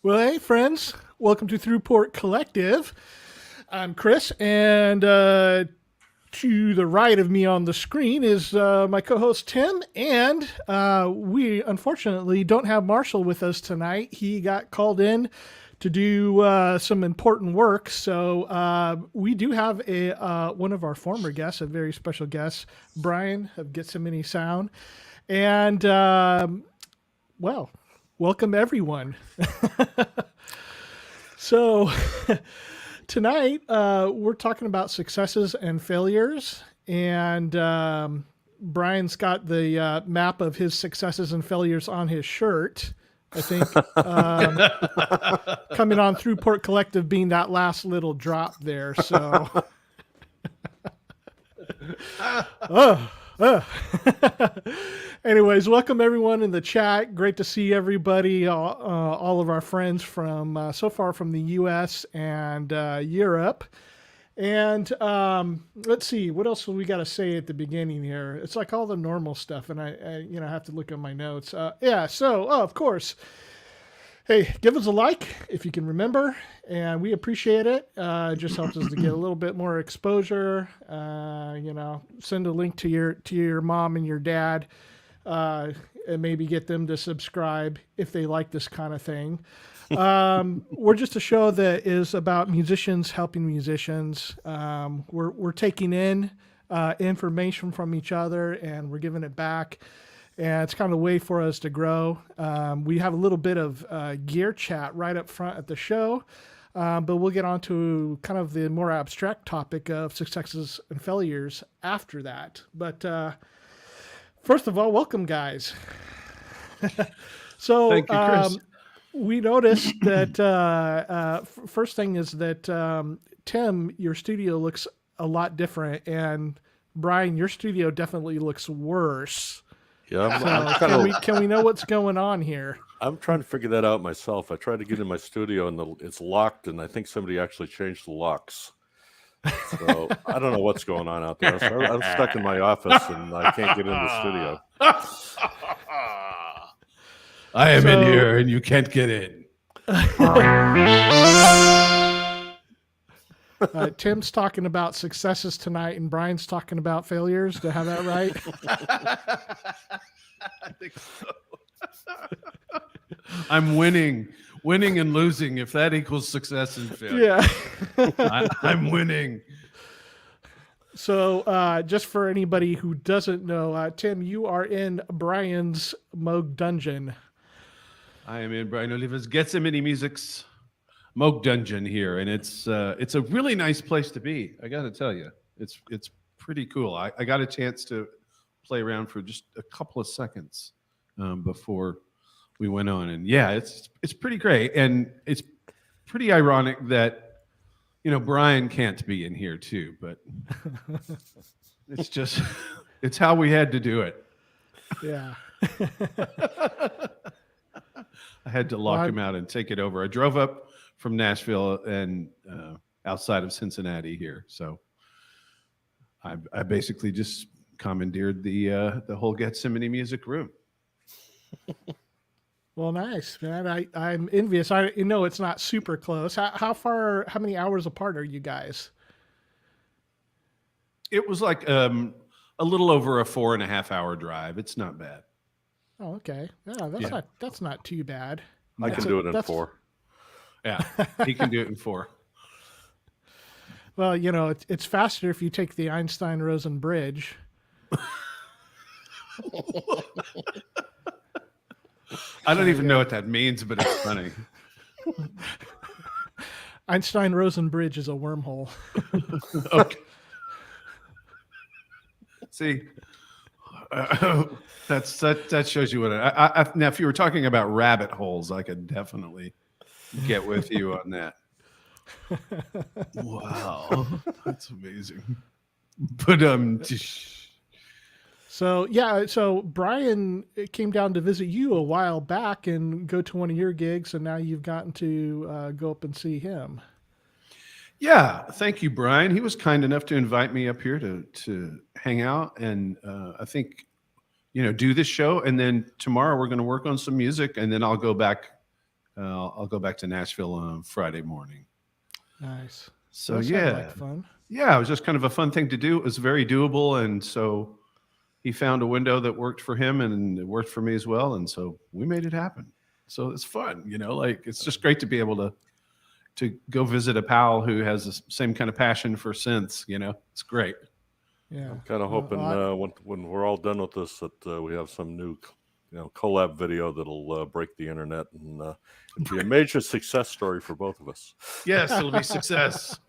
Well, hey, friends. Welcome to Thru Port Collective. I'm Cryss, and to the right of me on the screen is my co host Tim. And we unfortunately don't have Marshall with us tonight. He got called in to do some important work. So we do have one of our former guests, a very special guest, Brian of Get Some Mini Sound. And, well, welcome everyone. So tonight we're talking about successes and failures, and Brian's got the map of his successes and failures on his shirt. I think coming on through Port Collective being that last little drop there. So, anyways, welcome everyone in the chat. Great to see everybody, all of our friends from so far from the U.S. and Europe. And let's see, what else we got to say at the beginning here? It's like all the normal stuff, and I have to look at my notes. Of course, hey, give us a like if you can remember, and we appreciate it. It just helps us to get a little bit more exposure. Send a link to your mom and your dad, and maybe get them to subscribe if they like this kind of thing. We're just a show that is about musicians helping musicians. We're taking in information from each other, and we're giving it back. And it's kind of a way for us to grow. We have a little bit of gear chat right up front at the show, but we'll get on to kind of the more abstract topic of successes and failures after that. But first of all, welcome, guys. So thank you, Cryss. We noticed that first thing is that Tim, your studio looks a lot different, and Brian, your studio definitely looks worse. Yeah, can we know what's going on here? I'm trying to figure that out myself. I tried to get in my studio and it's locked, and I think somebody actually changed the locks. So I don't know what's going on out there. So I'm stuck in my office and I can't get in the studio. I am in here and you can't get in. Tim's talking about successes tonight, and Brian's talking about failures. Do I have that right? I think so. I'm winning and losing. If that equals success and failure, yeah, I'm winning. So, just for anybody who doesn't know, Tim, you are in Brian's Moog Dungeon. I am in Brian Oliva's Get Some Mini Music's Moog Dungeon here, and it's a really nice place to be. I got to tell you, it's pretty cool. I got a chance to play around for just a couple of seconds before we went on, and yeah, it's pretty great, and it's pretty ironic that Brian can't be in here too, but it's how we had to do it. Yeah. I had to lock him out and take it over. I drove up from Nashville and outside of Cincinnati here, so I basically just commandeered the whole Get Some Mini Music room. Well, nice, man. I'm envious. It's not super close. How many hours apart are you guys? It was like a little over a 4.5 hour drive. It's not bad. Oh, okay. Yeah, that's not too bad. I can do it in 4. Yeah, he can do it in 4. Well, it's faster if you take the Einstein-Rosen bridge. I don't even know what that means, but it's funny. Einstein-Rosen bridge is a wormhole. Okay. See, that shows you what now, if you were talking about rabbit holes, I could definitely get with you on that. Wow, that's amazing. But so Brian came down to visit you a while back and go to one of your gigs, and now you've gotten to go up and see him. Yeah, thank you, Brian. He was kind enough to invite me up here to hang out, and I think do this show, and then tomorrow we're going to work on some music, and then I'll go back I'll go back to Nashville on Friday morning. Nice. So That sounds like fun. yeah, it was just kind of a fun thing to do. It was very doable, and so he found a window that worked for him, and it worked for me as well, and so we made it happen. So it's fun, like it's just great to be able to go visit a pal who has the same kind of passion for synths. It's great. Yeah. I'm kind of hoping when we're all done with this that we have some new collab video that'll break the internet and it'll be a major success story for both of us. Yes, it'll be success.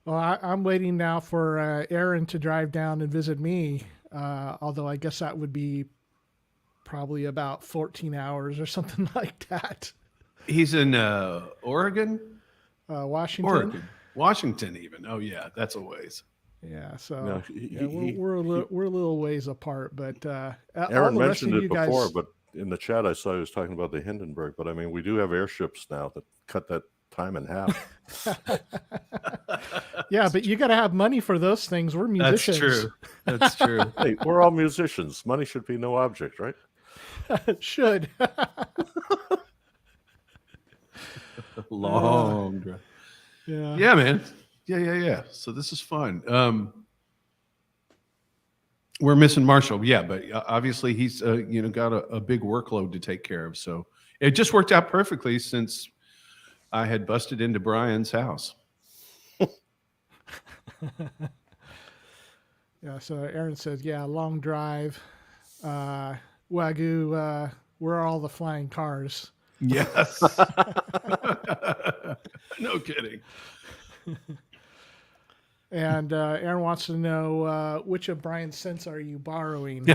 Well, I'm waiting now for Aaron to drive down and visit me, although I guess that would be probably about 14 hours or something like that. He's in Oregon? Washington. Washington even. Oh, yeah, that's a ways. Yeah, so No, we're a little ways apart, but Aaron mentioned it before, but in the chat I saw he was talking about the Hindenburg, but I mean we do have airships now that cut that time in half. Yeah, but you got to have money for those things. We're musicians. That's true. That's true. Hey, we're all musicians. Money should be no object, right? It should. Long drive. Yeah. Yeah, man. Yeah. So this is fun. We're missing Marshall. Yeah, but obviously he's got a big workload to take care of. So it just worked out perfectly since I had busted into Brian's house. Yeah. So Aaron says, yeah, long drive. Wagyu, where are all the flying cars? Yes. No kidding. And Aaron wants to know which of Brian's synths are you borrowing?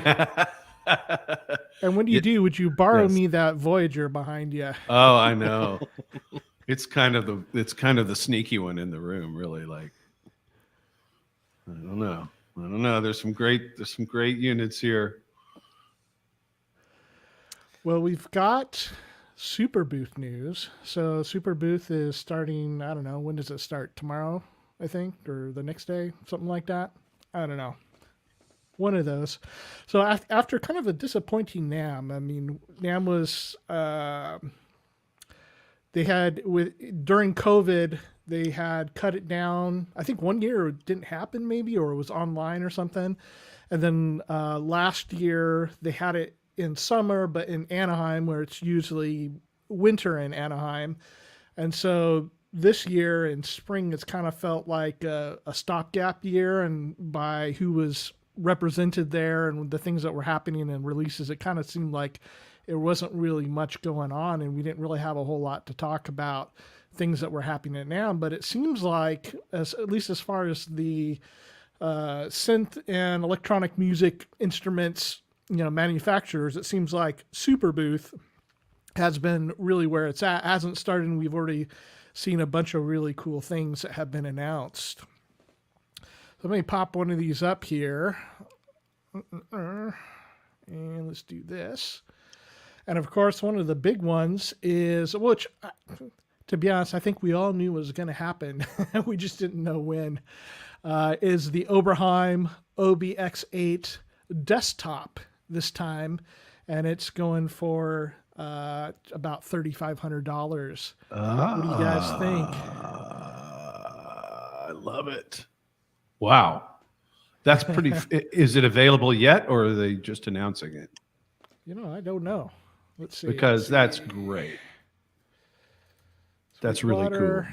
And when you do, would you borrow me that Voyager behind you? Oh, I know. It's kind of the sneaky one in the room, really. Like, I don't know. There's some great units here. Well, we've got Superbooth news. So Superbooth is starting, I don't know, when does it start? Tomorrow, I think, or the next day, something like that. I don't know. One of those. So after kind of a disappointing NAMM, I mean, NAMM was, they had, during COVID, they had cut it down. I think one year it didn't happen maybe, or it was online or something. And then last year they had it in summer, but in Anaheim, where it's usually winter in Anaheim. And so this year in spring, it's kind of felt like a stopgap year, and by who was represented there and the things that were happening and releases, it kind of seemed like it wasn't really much going on, and we didn't really have a whole lot to talk about things that were happening now. But it seems like, at least as far as the synth and electronic music instruments, manufacturers, it seems like Superbooth has been really where it's at. It hasn't started, and we've already seen a bunch of really cool things that have been announced. So let me pop one of these up here. And let's do this. And of course, one of the big ones is, which, to be honest, I think we all knew was going to happen. We just didn't know when, is the Oberheim OBX8 desktop this time. And it's going for about $3,500. What do you guys think? I love it. Wow. That's pretty. Is it available yet, or are they just announcing it? I don't know. Let's see. Because that's great. That's really cool.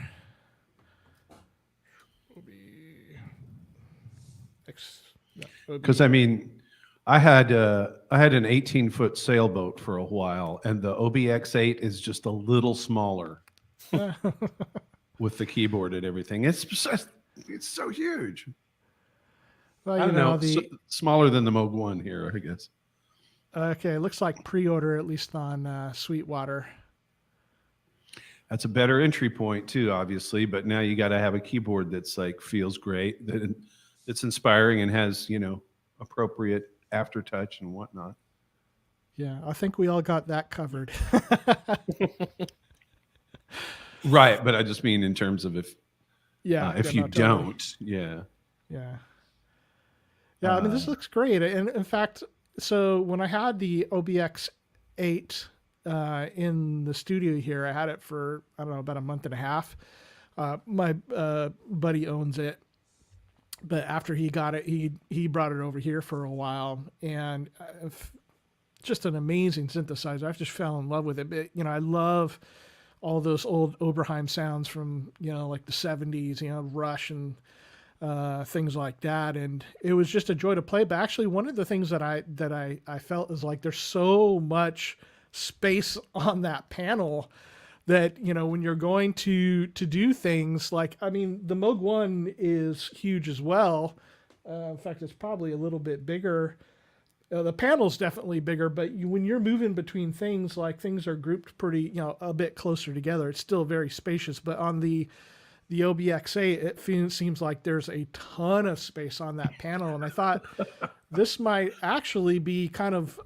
Because I mean, I had an 18-foot sailboat for a while, and the OBX8 is just a little smaller with the keyboard and everything. It's so huge. Well, I don't know. Smaller than the Moog 1 here, I guess. Okay, looks like pre-order, at least on Sweetwater. That's a better entry point too, obviously. But now you got to have a keyboard that's feels great, that's inspiring, and has appropriate aftertouch and whatnot. Yeah, I think we all got that covered. Right, but I just mean in terms of if you totally. don't, yeah. I mean, this looks great. And in fact, so when I had the OBX8 in the studio here. I had it for, I don't know, about a month and a half. My buddy owns it, but after he got it, he brought it over here for a while, and just an amazing synthesizer. I've just fell in love with it. But, I love all those old Oberheim sounds from, like the 70s, Rush and things like that. And it was just a joy to play. But actually, one of the things that I felt is like there's so much space on that panel that, when you're going to do things like, I mean, the Moog 1 is huge as well. In fact, it's probably a little bit bigger. The panel's definitely bigger, but when you're moving between things, like things are grouped pretty, a bit closer together. It's still very spacious, but on the OBX8, it seems like there's a ton of space on that panel. And I thought this might actually be kind of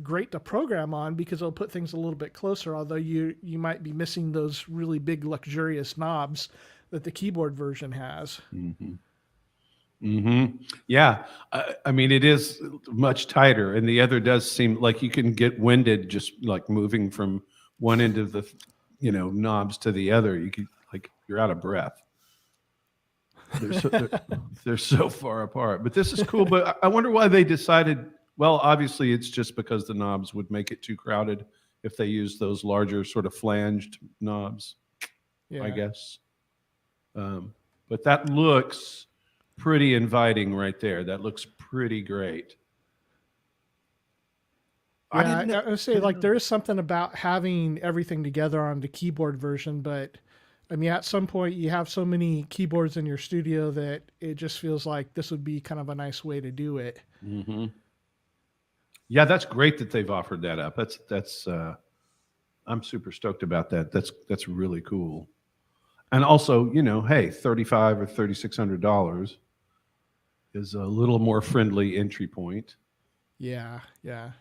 great to program on because it'll put things a little bit closer, although you might be missing those really big, luxurious knobs that the keyboard version has. Mm-hmm. Mm-hmm. Yeah. I mean, it is much tighter, and the other does seem like you can get winded just like moving from one end of the, knobs to the other. You could, like, you're out of breath. They're so far apart. But this is cool. But I wonder why they decided. Well, obviously, it's just because the knobs would make it too crowded if they used those larger sort of flanged knobs. Yeah. I guess. But that looks pretty inviting right there. That looks pretty great. Yeah, I would say like there is something about having everything together on the keyboard version, but I mean, at some point you have so many keyboards in your studio that it just feels like this would be kind of a nice way to do it. Mm-hmm. Yeah, that's great that they've offered that up. That's I'm super stoked about that. That's really cool. And also, hey, $3,500 or $3,600 is a little more friendly entry point. Yeah, yeah.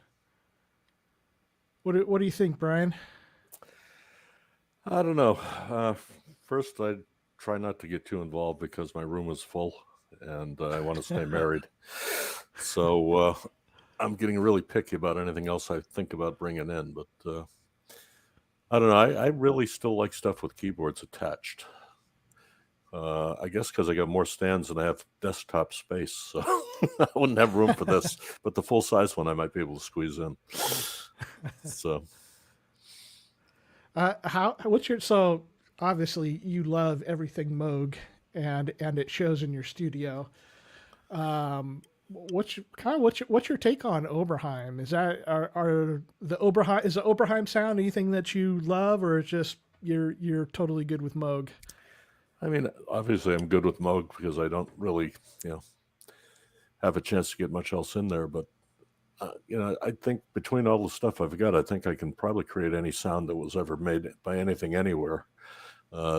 What do you think, Brian? I don't know. First, I try not to get too involved because my room is full, and I want to stay married. So I'm getting really picky about anything else I think about bringing in. But I don't know. I really still like stuff with keyboards attached. I guess because I got more stands than I have desktop space, so I wouldn't have room for this. But the full size one, I might be able to squeeze in. So, so obviously you love everything Moog, and it shows in your studio. What's your take on Oberheim? Is that is the Oberheim sound anything that you love, or is just you're totally good with Moog? I mean, obviously I'm good with Moog because I don't really, have a chance to get much else in there. But, I think between all the stuff I've got, I think I can probably create any sound that was ever made by anything anywhere.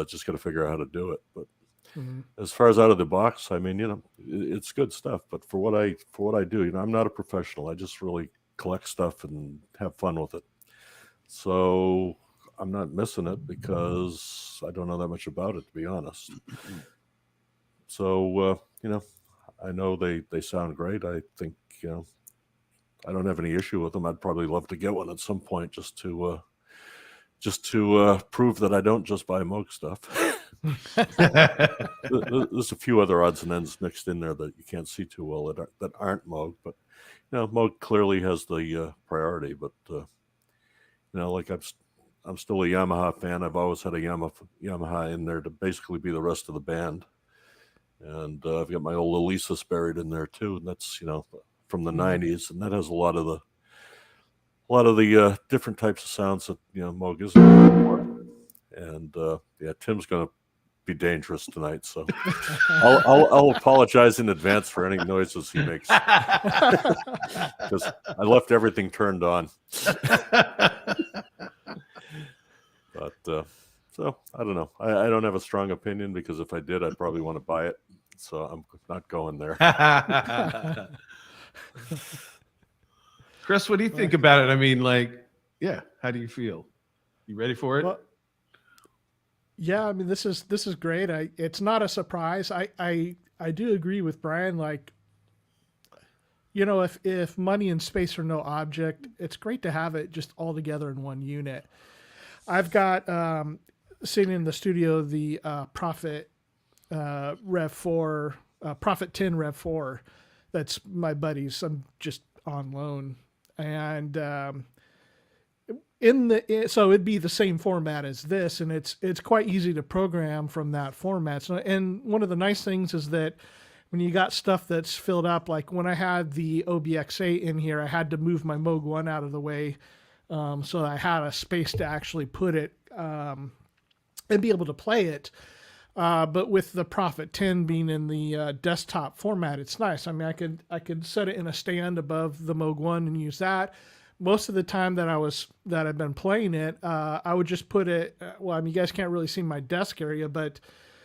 Just got to figure out how to do it. But as far as out of the box, I mean, it's good stuff. But for what I do, I'm not a professional. I just really collect stuff and have fun with it. So I'm not missing it because I don't know that much about it, to be honest. So, I know they sound great. I think, I don't have any issue with them. I'd probably love to get one at some point just to prove that I don't just buy Moog stuff. There's a few other odds and ends mixed in there that you can't see too well that aren't Moog, but Moog clearly has the priority. But like I'm still a Yamaha fan. I've always had a Yamaha in there to basically be the rest of the band, and I've got my old Alesis buried in there too, and that's from the '90s, and that has a lot of the different types of sounds that Moog is. And Tim's gonna be dangerous tonight, so I'll apologize in advance for any noises he makes because I left everything turned on. But so I don't know. I don't have a strong opinion because if I did, I'd probably want to buy it. So I'm not going there. Cryss, what do you think about it? I mean, how do you feel? You ready for it? Well, yeah, I mean, this is great. It's not a surprise. I do agree with Brian. Like, if money and space are no object, it's great to have it just all together in one unit. I've got sitting in the studio the Prophet Rev 4, Prophet 10 Rev 4. That's my buddy's. I'm just on loan, and so it'd be the same format as this, and it's quite easy to program from that format. So, and one of the nice things is that when you got stuff that's filled up, like when I had the OBX8 in here, I had to move my Moog 1 out of the way, so I had a space to actually put it and be able to play it. But with the Prophet 10 being in the desktop format, it's nice. I mean, I could set it in a stand above the Moog 1 and use that. Most of the time that I've been playing it, I would just put it. Well, I mean, you guys can't really see my desk area, but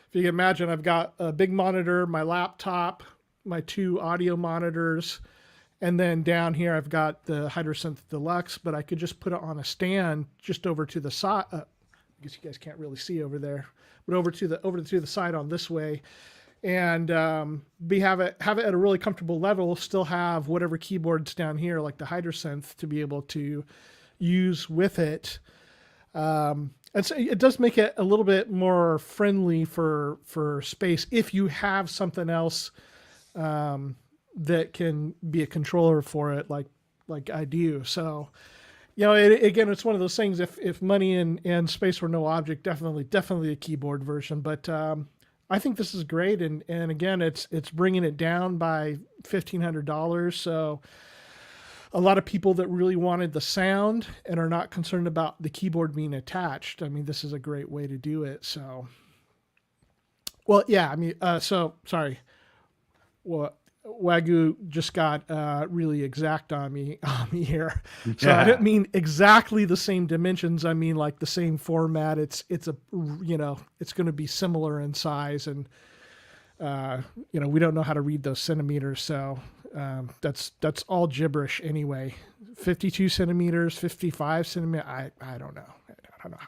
if you can imagine, I've got a big monitor, my laptop, my 2 audio monitors, and then down here I've got the Hydrosynth Deluxe. But I could just put it on a stand just over to the side. I guess you guys can't really see over there, but over to the side on this way, and have it at a really comfortable level. Still have whatever keyboards down here, like the Hydrosynth, to be able to use with it. And so it does make it a little bit more friendly for space if you have something else that can be a controller for it, like I do. So, again, it's one of those things. If money and space were no object, definitely a keyboard version. But I think this is great, and again, it's bringing it down by $1,500. So a lot of people that really wanted the sound and are not concerned about the keyboard being attached, I mean, this is a great way to do it. So, well, yeah, I mean, so sorry. Well, Wagyu just got really exact on me here. So I didn't mean exactly the same dimensions. I mean like the same format. It's a it's going to be similar in size, and we don't know how to read those centimeters, so that's all gibberish anyway. 52 centimeters, 55 centimeters. I don't know. I don't know.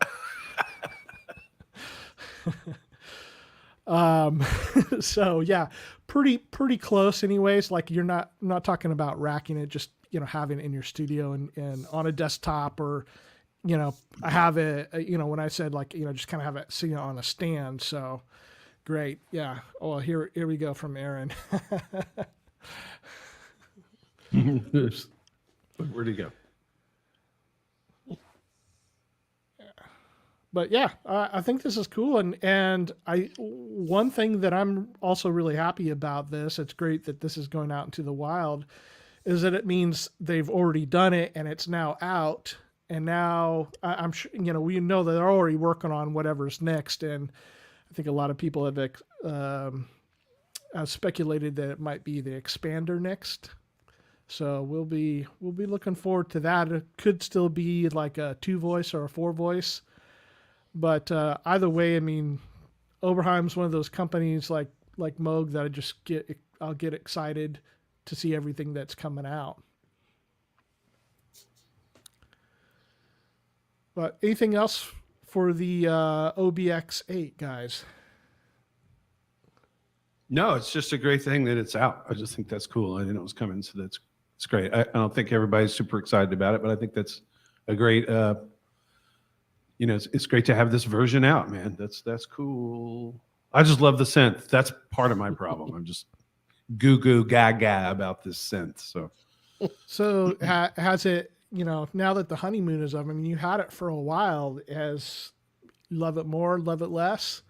So yeah, pretty close anyways. Like I'm not talking about racking it, just, having it in your studio and on a desktop, or, I have it, when I said just kind of have it sitting on a stand. So great. Yeah. Oh, here we go from Aaron. Where'd he go? But yeah, I think this is cool, and one thing that I'm also really happy about this, it's great that this is going out into the wild, is that it means they've already done it and it's now out, and now I'm sure we know that they're already working on whatever's next, and I think a lot of people have speculated that it might be the expander next. So we'll be looking forward to that. It could still be like a 2-voice or a 4-voice. But either way, I mean, Oberheim's one of those companies like Moog that I'll get excited to see everything that's coming out. But anything else for the OBX8, guys? No, it's just a great thing that it's out. I just think that's cool. I didn't know it was coming, so it's great. I don't think everybody's super excited about it, but I think that's a great. It's great to have this version out, man. That's cool. I just love the synth. That's part of my problem. I'm just goo goo gaga about this synth. So has it, now that the honeymoon is up, I mean, you had it for a while. Has love it more, love it less?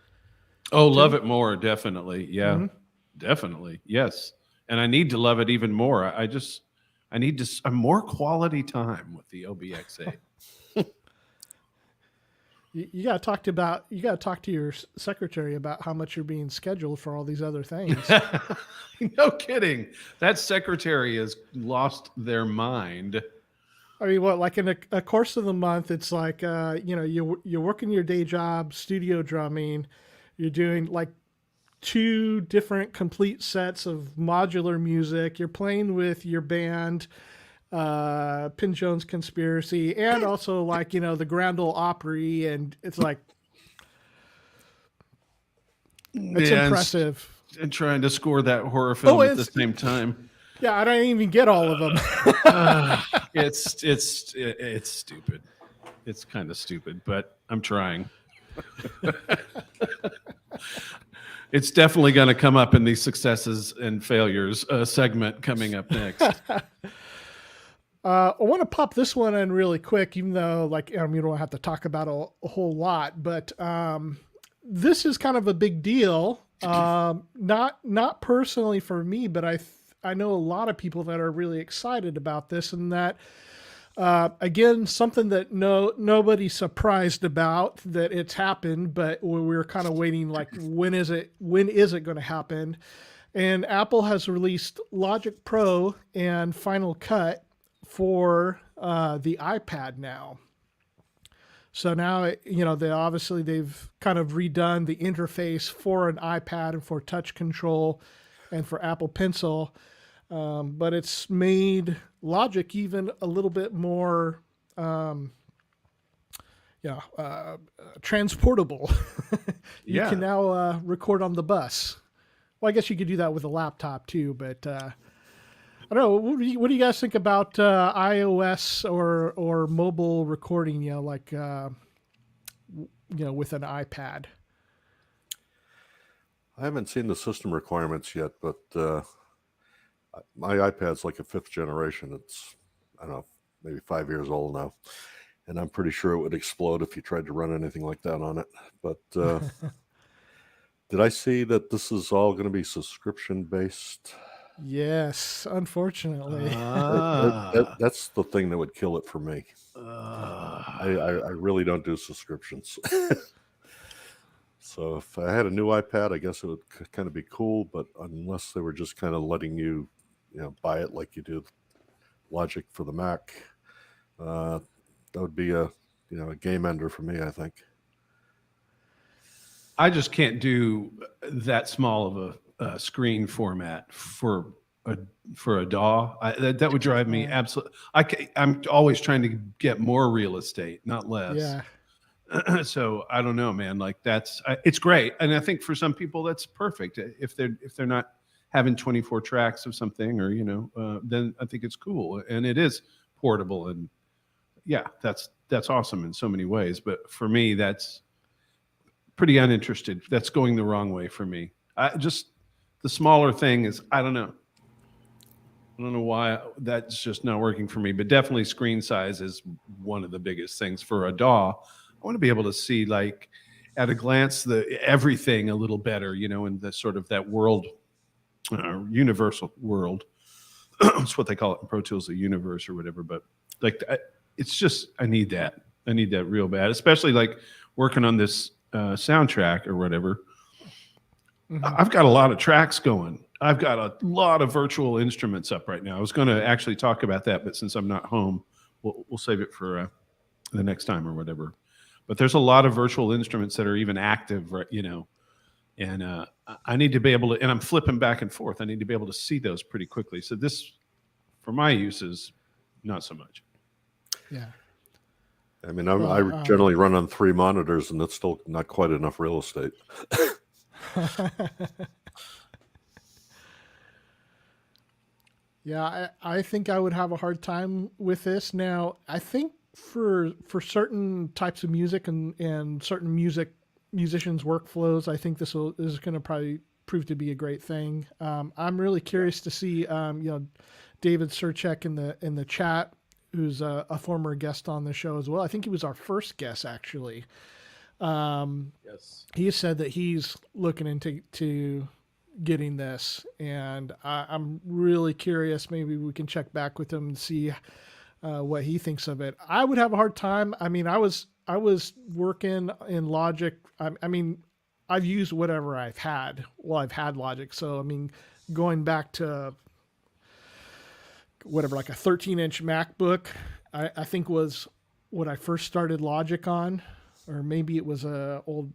Oh, love it more, definitely. Yeah, definitely. Yes. And I need to love it even more. I need a more quality time with the OBX8. You got to talk to your secretary about how much you're being scheduled for all these other things. No kidding. That secretary has lost their mind. I mean, like in a course of the month, it's like, you're working your day job, studio drumming. You're doing like 2 different complete sets of modular music. You're playing with your band, Pin Jones Conspiracy, and also the Grand Ole Opry, and it's like it's impressive. And trying to score that horror film at the same time. Yeah, I don't even get all of them. It's stupid. It's kind of stupid, but I'm trying. It's definitely going to come up in the successes and failures segment coming up next. I want to pop this one in really quick, even though you don't have to talk about a whole lot, but this is kind of a big deal. Not personally for me, but I know a lot of people that are really excited about this, and that again, something that nobody's surprised about that it's happened, but we were kind of waiting, like, when is it going to happen? And Apple has released Logic Pro and Final Cut for the iPad now. So now, they've kind of redone the interface for an iPad and for touch control and for Apple Pencil. But it's made Logic even a little bit more, transportable. You can now record on the bus. Well, I guess you could do that with a laptop too, but I don't know. What do you guys think about iOS or mobile recording? With an iPad. I haven't seen the system requirements yet, but my iPad's like a 5th generation. It's, I don't know, maybe 5 years old now, and I'm pretty sure it would explode if you tried to run anything like that on it. But did I see that this is all going to be subscription based? Yes, unfortunately. That's the thing that would kill it for me. I really don't do subscriptions. So if I had a new iPad, I guess it would kind of be cool. But unless they were just kind of letting you, buy it like you do Logic for the Mac, that would be a game ender for me, I think. I just can't do that small of a screen format for a DAW. That would drive me absolutely. I'm always trying to get more real estate, not less. Yeah. So I don't know, man. Like it's great, and I think for some people that's perfect. If they're not having 24 tracks of something, or then I think it's cool, and it is portable, and yeah, that's awesome in so many ways. But for me, that's pretty uninterested. That's going the wrong way for me. The smaller thing is, I don't know why that's just not working for me, but definitely screen size is one of the biggest things for a DAW. I want to be able to see, like, at a glance, everything a little better, in the sort of that world, universal world. That's what they call it in Pro Tools, the universe or whatever. But like, it's just, I need that real bad, especially like working on this soundtrack or whatever. Mm-hmm. I've got a lot of tracks going. I've got a lot of virtual instruments up right now. I was going to actually talk about that, but since I'm not home, we'll save it for the next time or whatever. But there's a lot of virtual instruments that are even active, right? And I need to be able to, and I'm flipping back and forth. I need to be able to see those pretty quickly. So this, for my uses, not so much. Yeah. I mean, I generally run on 3 monitors, and that's still not quite enough real estate. Yeah, I think I would have a hard time with this. Now, I think for certain types of music and certain musicians' workflows, I think this is going to probably prove to be a great thing. I'm really curious to see, David Surchek in the chat, who's a former guest on the show as well. I think he was our first guest, actually. Yes. He said that he's looking into getting this, and I'm really curious. Maybe we can check back with him and see what he thinks of it. I would have a hard time. I mean, I was working in Logic. I mean, I've used whatever I've had. Well, I've had Logic, so I mean, going back to whatever, like a 13-inch MacBook, I think was what I first started Logic on, or maybe it was a old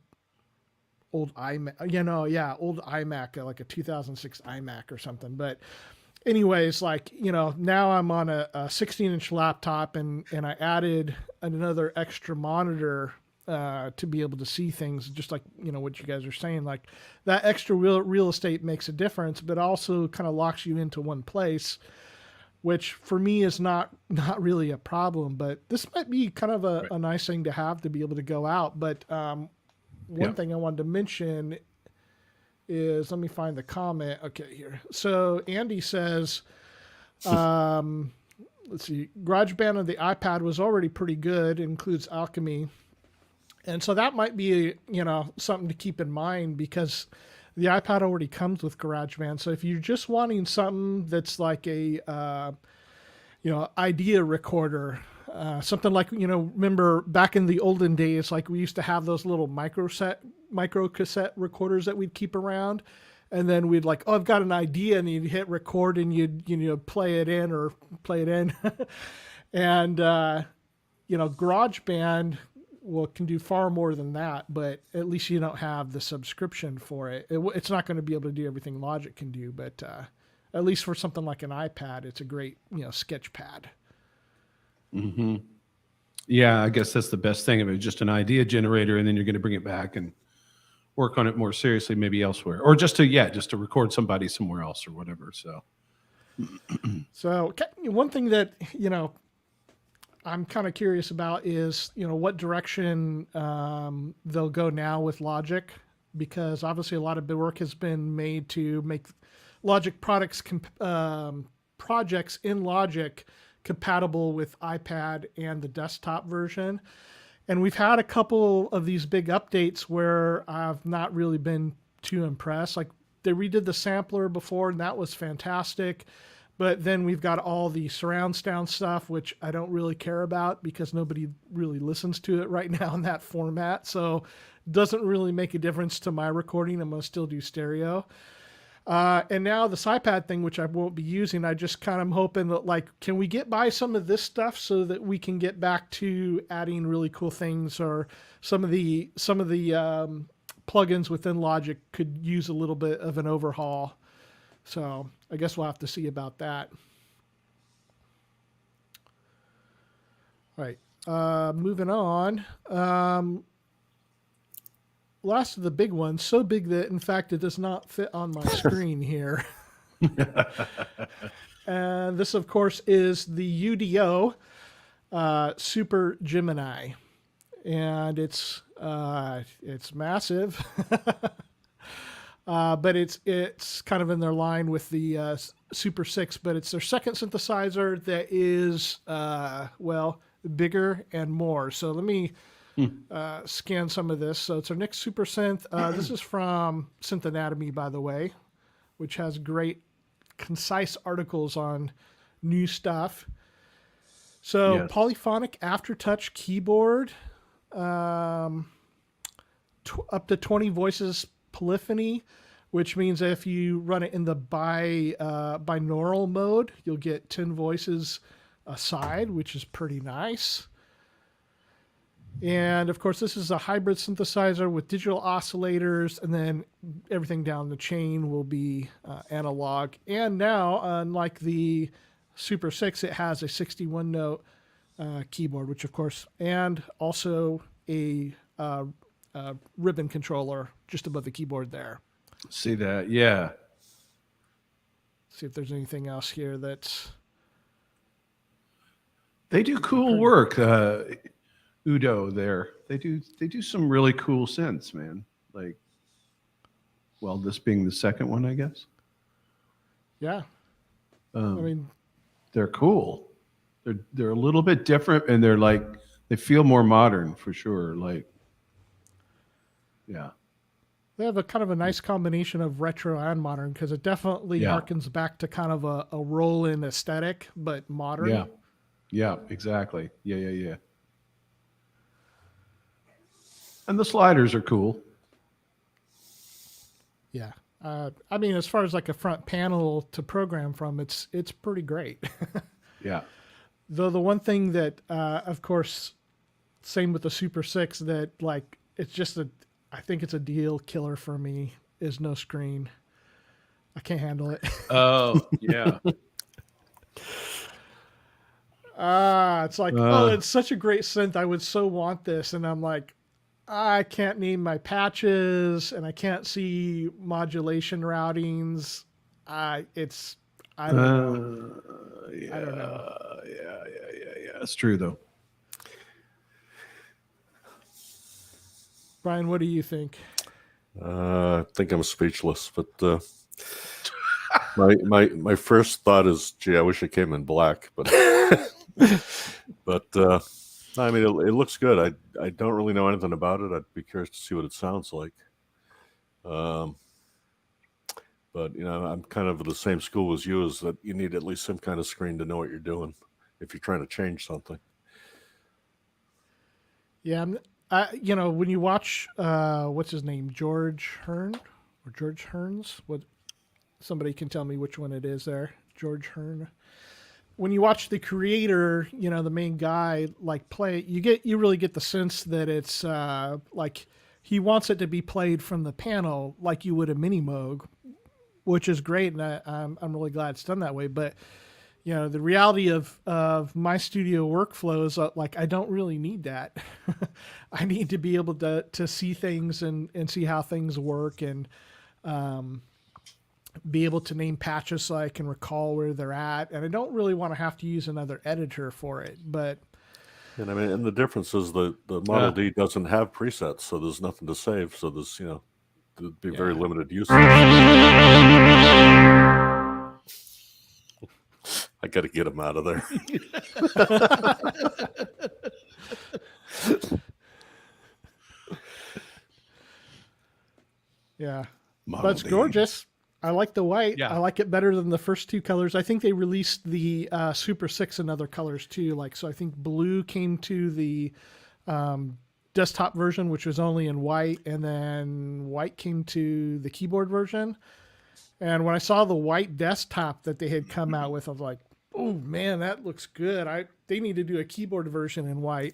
iMac, old iMac, like a 2006 iMac or something. But anyways, like, now I'm on a 16-inch laptop, and I added another extra monitor to be able to see things, just like what you guys are saying. Like that extra real estate makes a difference, but also kind of locks you into one place, which for me is not really a problem. But this might be kind of a nice thing to have, to be able to go out. But one thing I wanted to mention is, let me find the comment. Okay, here. So Andy says, let's see, GarageBand on the iPad was already pretty good. It includes Alchemy. And so that might be, something to keep in mind, because the iPad already comes with GarageBand. So if you're just wanting something that's like a, idea recorder, something like, remember back in the olden days, like we used to have those little micro cassette recorders that we'd keep around. And then we'd like, I've got an idea, and you'd hit record and you'd play it in. And, GarageBand can do far more than that, but at least you don't have the subscription for it. It's not going to be able to do everything Logic can do, but at least for something like an iPad, it's a great, sketch pad. Mm-hmm. Yeah, I guess that's the best thing of it. Just an idea generator, and then you're going to bring it back and work on it more seriously, maybe elsewhere, or just to record somebody somewhere else or whatever. So, one thing that, I'm kind of curious about is, what direction they'll go now with Logic, because obviously a lot of work has been made to make Logic projects in Logic compatible with iPad and the desktop version. And we've had a couple of these big updates where I've not really been too impressed. Like they redid the sampler before, and that was fantastic. But then we've got all the surround sound stuff, which I don't really care about because nobody really listens to it right now in that format. So it doesn't really make a difference to my recording. I'm going to still do stereo. And now this iPad thing, which I won't be using, I just kind of hoping that, like, can we get by some of this stuff so that we can get back to adding really cool things, or some of the plugins within Logic could use a little bit of an overhaul. So I guess we'll have to see about that. All right, moving on. Last of the big ones, so big that, in fact, it does not fit on my screen here. And this, of course, is the UDO Super Gemini. And it's massive. But it's kind of in their line with the Super 6, but it's their second synthesizer that is, bigger and more. So let me scan some of this. So it's our next Super Synth. This is from Synth Anatomy, by the way, which has great, concise articles on new stuff. So yes. Polyphonic aftertouch keyboard, up to 20 voices polyphony, which means that if you run it in the binaural mode, you'll get 10 voices aside, which is pretty nice. And of course, this is a hybrid synthesizer with digital oscillators, and then everything down the chain will be analog. And now, unlike the Super 6, it has a 61 note keyboard, which of course, and also a ribbon controller just above the keyboard there. See that? Yeah. See if there's anything else here that's... They do cool work. Udo there. They do some really cool synths, man. Like, well, this being the second one, I guess. Yeah. I mean, they're cool. They're a little bit different, and they feel more modern for sure. Like, yeah. They have a kind of a nice combination of retro and modern, because it definitely harkens back to kind of a roll-in aesthetic, but modern. Yeah. Yeah, exactly. Yeah. And the sliders are cool. Yeah. I mean, as far as like a front panel to program from, it's pretty great. Yeah. Though the one thing that, of course, same with the Super 6, that like, it's just I think it's a deal killer for me, is no screen. I can't handle it. Oh, yeah. It's like, oh, it's such a great synth. I would so want this. And I'm like, I can't name my patches and I can't see modulation routings. I don't know. Yeah, I don't know. yeah. It's true though. Brian, what do you think? I think I'm speechless, but my first thought is, gee, I wish it came in black, but I mean, it looks good. I don't really know anything about it. I'd be curious to see what it sounds like. But I'm kind of the same school as you, is that you need at least some kind of screen to know what you're doing if you're trying to change something. Yeah, when you watch what's his name, George Hearn or George Hearns, what somebody can tell me which one it is there, George Hearn. When you watch the creator, the main guy like play, you really get the sense that it's like he wants it to be played from the panel like you would a mini Moog, which is great, and I'm really glad it's done that way. But the reality of my studio workflows, like I don't really need that. I need to be able to see things and see how things work, and be able to name patches so I can recall where they're at. And I don't really want to have to use another editor for it. But and I mean, and the difference is the Model D doesn't have presets, so there's nothing to save. So there's there'd be very limited use. I got to get him out of there. Yeah, Model but it's D. gorgeous. I like the white. Yeah. I like it better than the first two colors. I think they released the Super 6 in other colors too. So I think blue came to the desktop version, which was only in white, and then white came to the keyboard version. And when I saw the white desktop that they had come out with, I was like, oh man, that looks good. They need to do a keyboard version in white.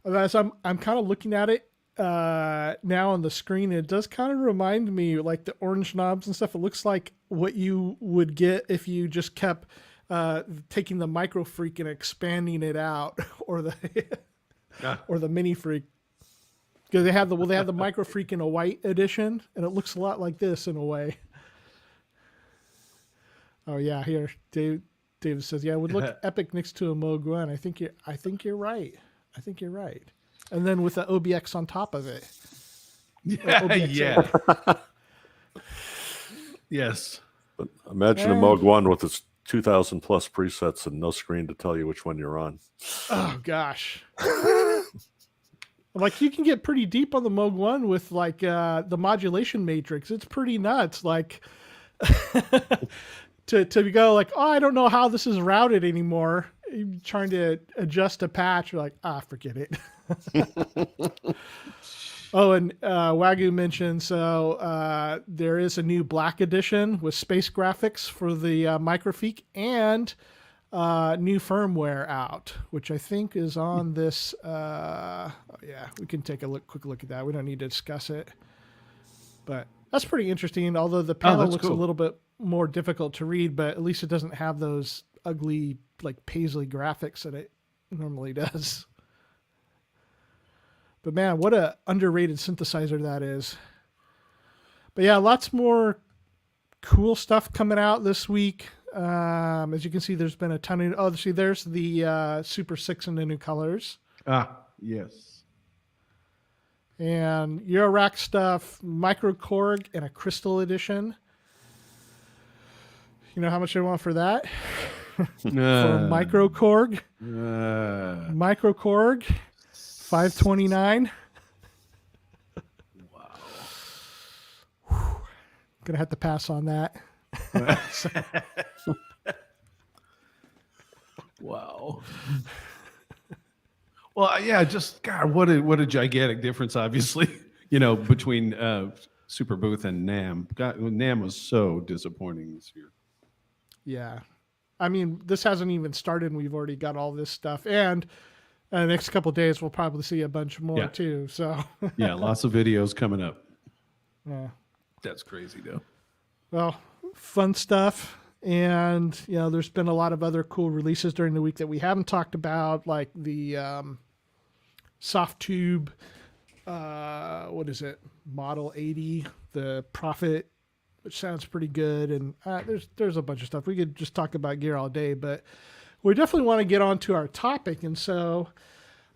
As I'm kind of looking at it now on the screen, it does kind of remind me, like the orange knobs and stuff. It looks like what you would get if you just kept taking the Micro Freak and expanding it out, or the Mini Freak. Because they have the Micro Freak in a white edition, and it looks a lot like this in a way. Oh yeah, here David says, yeah, it would look epic next to a Moog 1. I think you're right. And then with the OBX on top of it. Yeah. Yes. But imagine a Moog 1 with its 2,000 plus presets and no screen to tell you which one you're on. Oh gosh. Like you can get pretty deep on the Moog 1 with like the modulation matrix. It's pretty nuts. Like to go like, oh, I don't know how this is routed anymore. You're trying to adjust a patch. You're like, forget it. Oh, and Wagyu mentioned, so there is a new black edition with space graphics for the Microfeek, and new firmware out, which I think is on this. We can take a quick look at that. We don't need to discuss it, but that's pretty interesting. Although the panel looks a little bit more difficult to read, but at least it doesn't have those ugly like paisley graphics that it normally does. But man, what a underrated synthesizer that is. But yeah, lots more cool stuff coming out this week. As you can see, there's been a ton of... there's the Super 6 in the new colors. Yes. And Eurorack stuff, Micro Korg, and a Crystal edition. You know how much I want for that? For a Micro Korg. Micro Korg. $529. Wow. Gonna have to pass on that. Wow. Well, yeah, just God, what a gigantic difference, obviously, between Superbooth and NAMM. God, NAMM was so disappointing this year. Yeah. I mean, this hasn't even started and we've already got all this stuff. And the next couple of days, we'll probably see a bunch more too. So yeah, lots of videos coming up. Yeah. That's crazy though. Well, fun stuff. And, there's been a lot of other cool releases during the week that we haven't talked about, like the soft tube, what is it, Model 80, the Prophet, which sounds pretty good. And there's a bunch of stuff. We could just talk about gear all day, but we definitely want to get on to our topic. And so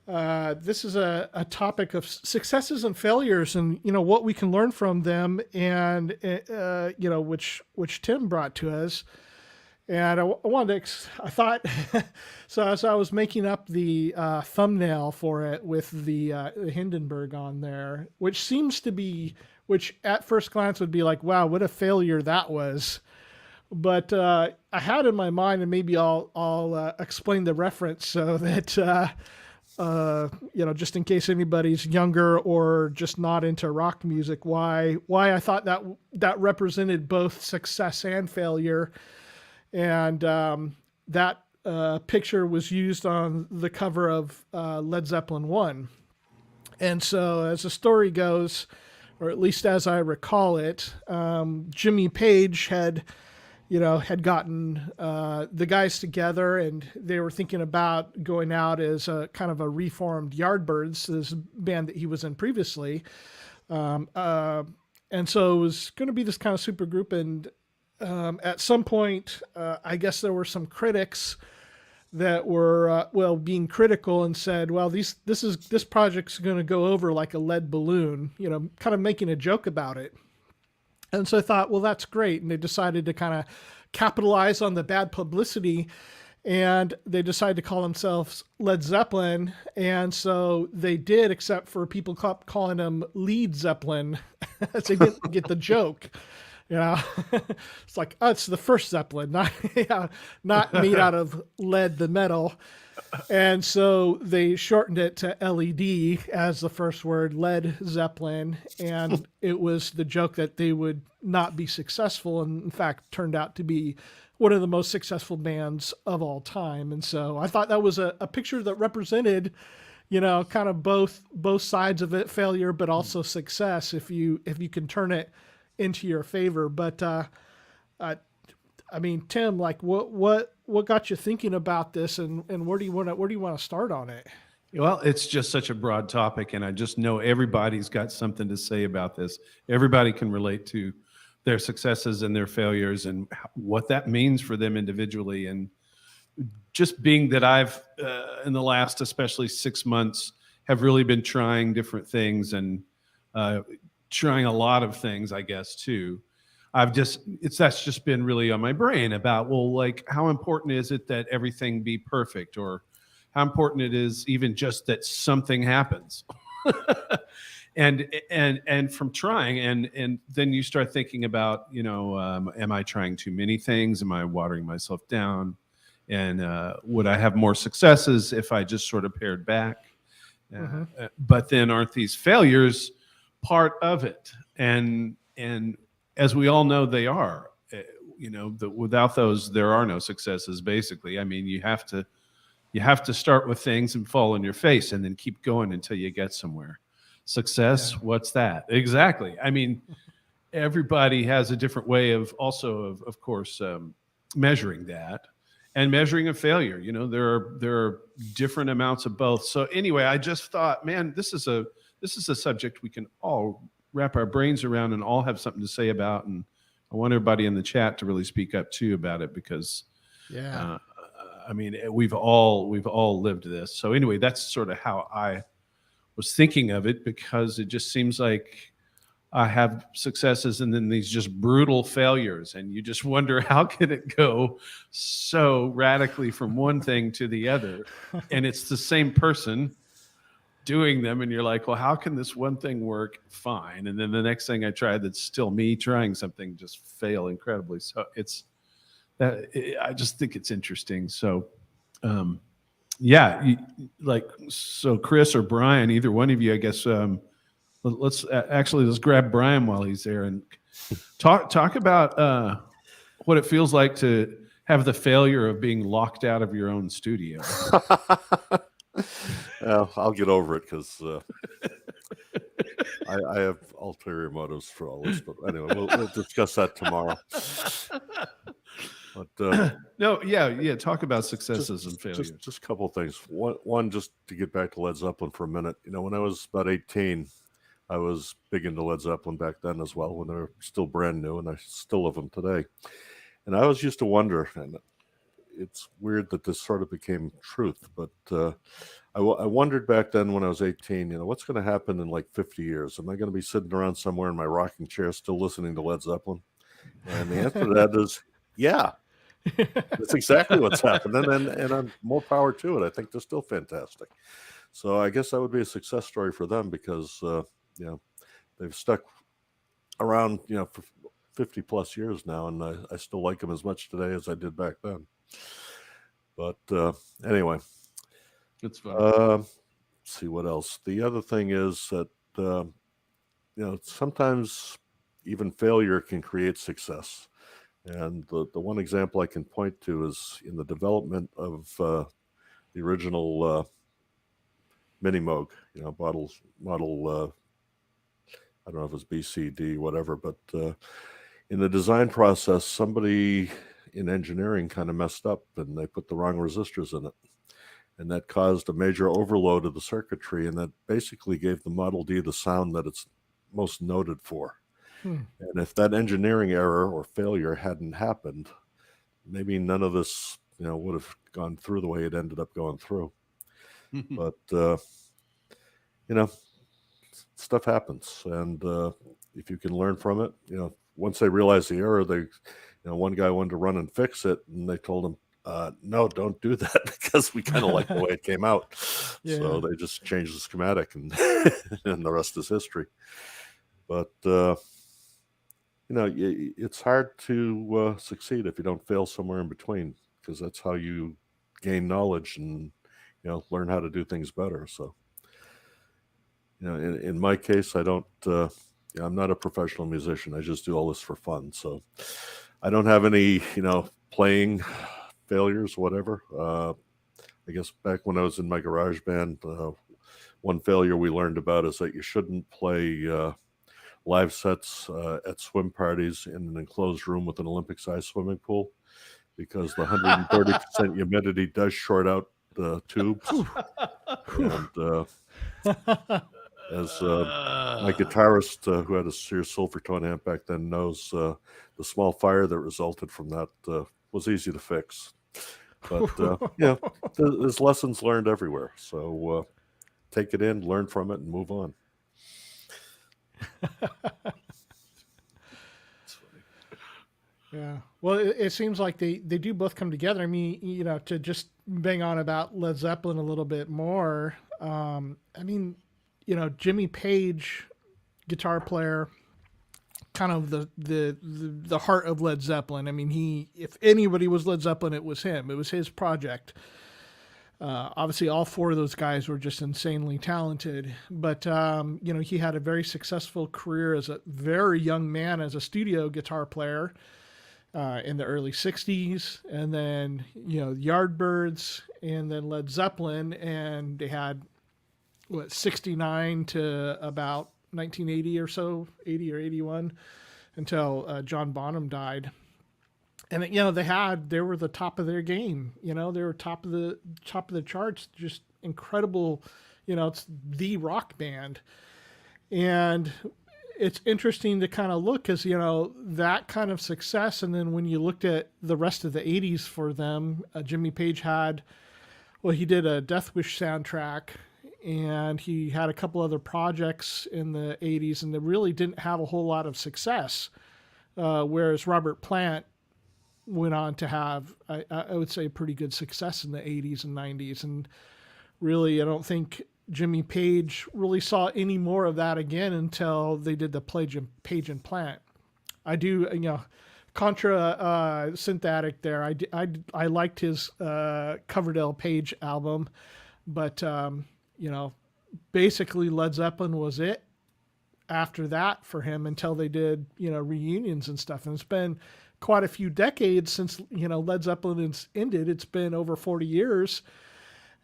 this is a topic of successes and failures, and what we can learn from them, and which Tim brought to us. And I wanted to, I thought, so as I was making up the thumbnail for it with the Hindenburg on there, which seems to be, which at first glance would be like, wow, what a failure that was. But I had in my mind, and maybe I'll explain the reference so that, just in case anybody's younger or just not into rock music, why I thought that represented both success and failure. And that picture was used on the cover of Led Zeppelin 1. And so as the story goes, or at least as I recall it, Jimmy Page had gotten the guys together, and they were thinking about going out as a kind of a reformed Yardbirds, this band that he was in previously. And so it was going to be this kind of super group. And at some point, I guess there were some critics that were being critical and said, well, this project's going to go over like a lead balloon, kind of making a joke about it. And so I thought, well, that's great. And they decided to kind of capitalize on the bad publicity, and they decided to call themselves Led Zeppelin. And so they did, except for people calling them Lead Zeppelin. So they didn't get the joke. It's like, oh, it's the first Zeppelin, not made out of lead, the metal. And so they shortened it to LED as the first word, Led Zeppelin. And it was the joke that they would not be successful, and in fact turned out to be one of the most successful bands of all time. And so I thought that was a picture that represented, kind of both sides of it, failure, but also success, if you can turn it into your favor. But I mean, Tim, like what got you thinking about this, and where do you want to start on it? Well, it's just such a broad topic, and I just know everybody's got something to say about this. Everybody can relate to their successes and their failures and what that means for them individually. And just being that I've in the last especially 6 months have really been trying different things, and trying a lot of things, I guess, too. That's just been really on my brain about, well, like, how important is it that everything be perfect, or how important it is even just that something happens. and from trying, and then you start thinking about, am I trying too many things? Am I watering myself down? And would I have more successes if I just sort of pared back? But then aren't these failures part of it? And as we all know, they are. Without those, there are no successes. Basically, I mean, you have to start with things and fall on your face, and then keep going until you get somewhere. Success, yeah. What's that exactly? I mean, everybody has a different way of course, measuring that, and measuring a failure. There are different amounts of both. So anyway, I just thought, man, this is a subject we can all wrap our brains around and all have something to say about. And I want everybody in the chat to really speak up too about it, because I mean, we've all lived this. So anyway, that's sort of how I was thinking of it, because it just seems like I have successes and then these just brutal failures, and you just wonder, how can it go so radically from one thing to the other? And it's the same person doing them, and you're like, well, how can this one thing work fine, and then the next thing I tried that's still me trying something just fail incredibly? So I just think it's interesting. So so Cryss or Brian, either one of you, I guess, let's grab Brian while he's there and talk about what it feels like to have the failure of being locked out of your own studio. Well, I'll get over it, because I have ulterior motives for all this. But anyway, we'll discuss that tomorrow. But No, yeah. Talk about successes and failures. just a couple of things. One, just to get back to Led Zeppelin for a minute. When I was about 18, I was big into Led Zeppelin back then as well, when they were still brand new, and I still love them today. And I always used to wonder, and it's weird that this sort of became truth, but I wondered back then when I was 18, what's going to happen in like 50 years? Am I going to be sitting around somewhere in my rocking chair still listening to Led Zeppelin? And the answer to that is, yeah, that's exactly what's happening. And I'm more power to it. I think they're still fantastic. So I guess that would be a success story for them because, they've stuck around, for 50 plus years now. And I still like them as much today as I did back then. But anyway, It's fun. let's see what else. The other thing is that, sometimes even failure can create success. And the one example I can point to is in the development of the original Mini Moog, model, I don't know if it's BCD, whatever, but in the design process, somebody in engineering kind of messed up and they put the wrong resistors in it. And that caused a major overload of the circuitry, and that basically gave the Model D the sound that it's most noted for. And if that engineering error or failure hadn't happened, maybe none of this, would have gone through the way it ended up going through. But, stuff happens. And if you can learn from it, once they realized the error, they, one guy wanted to run and fix it, and they told him, no, don't do that, because we kind of like the way it came out. Yeah. So they just changed the schematic, and and the rest is history. But it's hard to succeed if you don't fail somewhere in between, because that's how you gain knowledge and learn how to do things better. So in my case, I don't. I'm not a professional musician. I just do all this for fun. So I don't have any playing failures, whatever. I guess back when I was in my garage band, one failure we learned about is that you shouldn't play live sets at swim parties in an enclosed room with an Olympic-sized swimming pool, because the 130% humidity does short out the tubes. And as my guitarist, who had a Sears Silvertone amp back then, knows, the small fire that resulted from that was easy to fix. But there's lessons learned everywhere. So take it in, learn from it, and move on. Yeah. Well, it seems like they do both come together. I mean, to just bang on about Led Zeppelin a little bit more. I mean, Jimmy Page, guitar player, kind of the heart of Led Zeppelin. I mean, if anybody was Led Zeppelin, it was him. It was his project. Obviously, all four of those guys were just insanely talented. But he had a very successful career as a very young man as a studio guitar player in the early '60s, and then Yardbirds, and then Led Zeppelin, and they had 69 to about 1980 or so, 80 or 81, until John Bonham died. And they were the top of their game. They were top of the charts. Just incredible. It's the rock band, and it's interesting to kind of look, because that kind of success. And then when you looked at the rest of the '80s for them, Jimmy Page he did a Death Wish soundtrack, and he had a couple other projects in the '80s, and they really didn't have a whole lot of success. Whereas Robert Plant went on to have, I would say, pretty good success in the '80s and '90s. And really, I don't think Jimmy Page really saw any more of that again until they did the Page and Plant. I do, Contra Synthetic there. I liked his Coverdale Page album, but basically Led Zeppelin was it after that for him, until they did reunions and stuff. And it's been quite a few decades since Led Zeppelin ended. It's been over 40 years,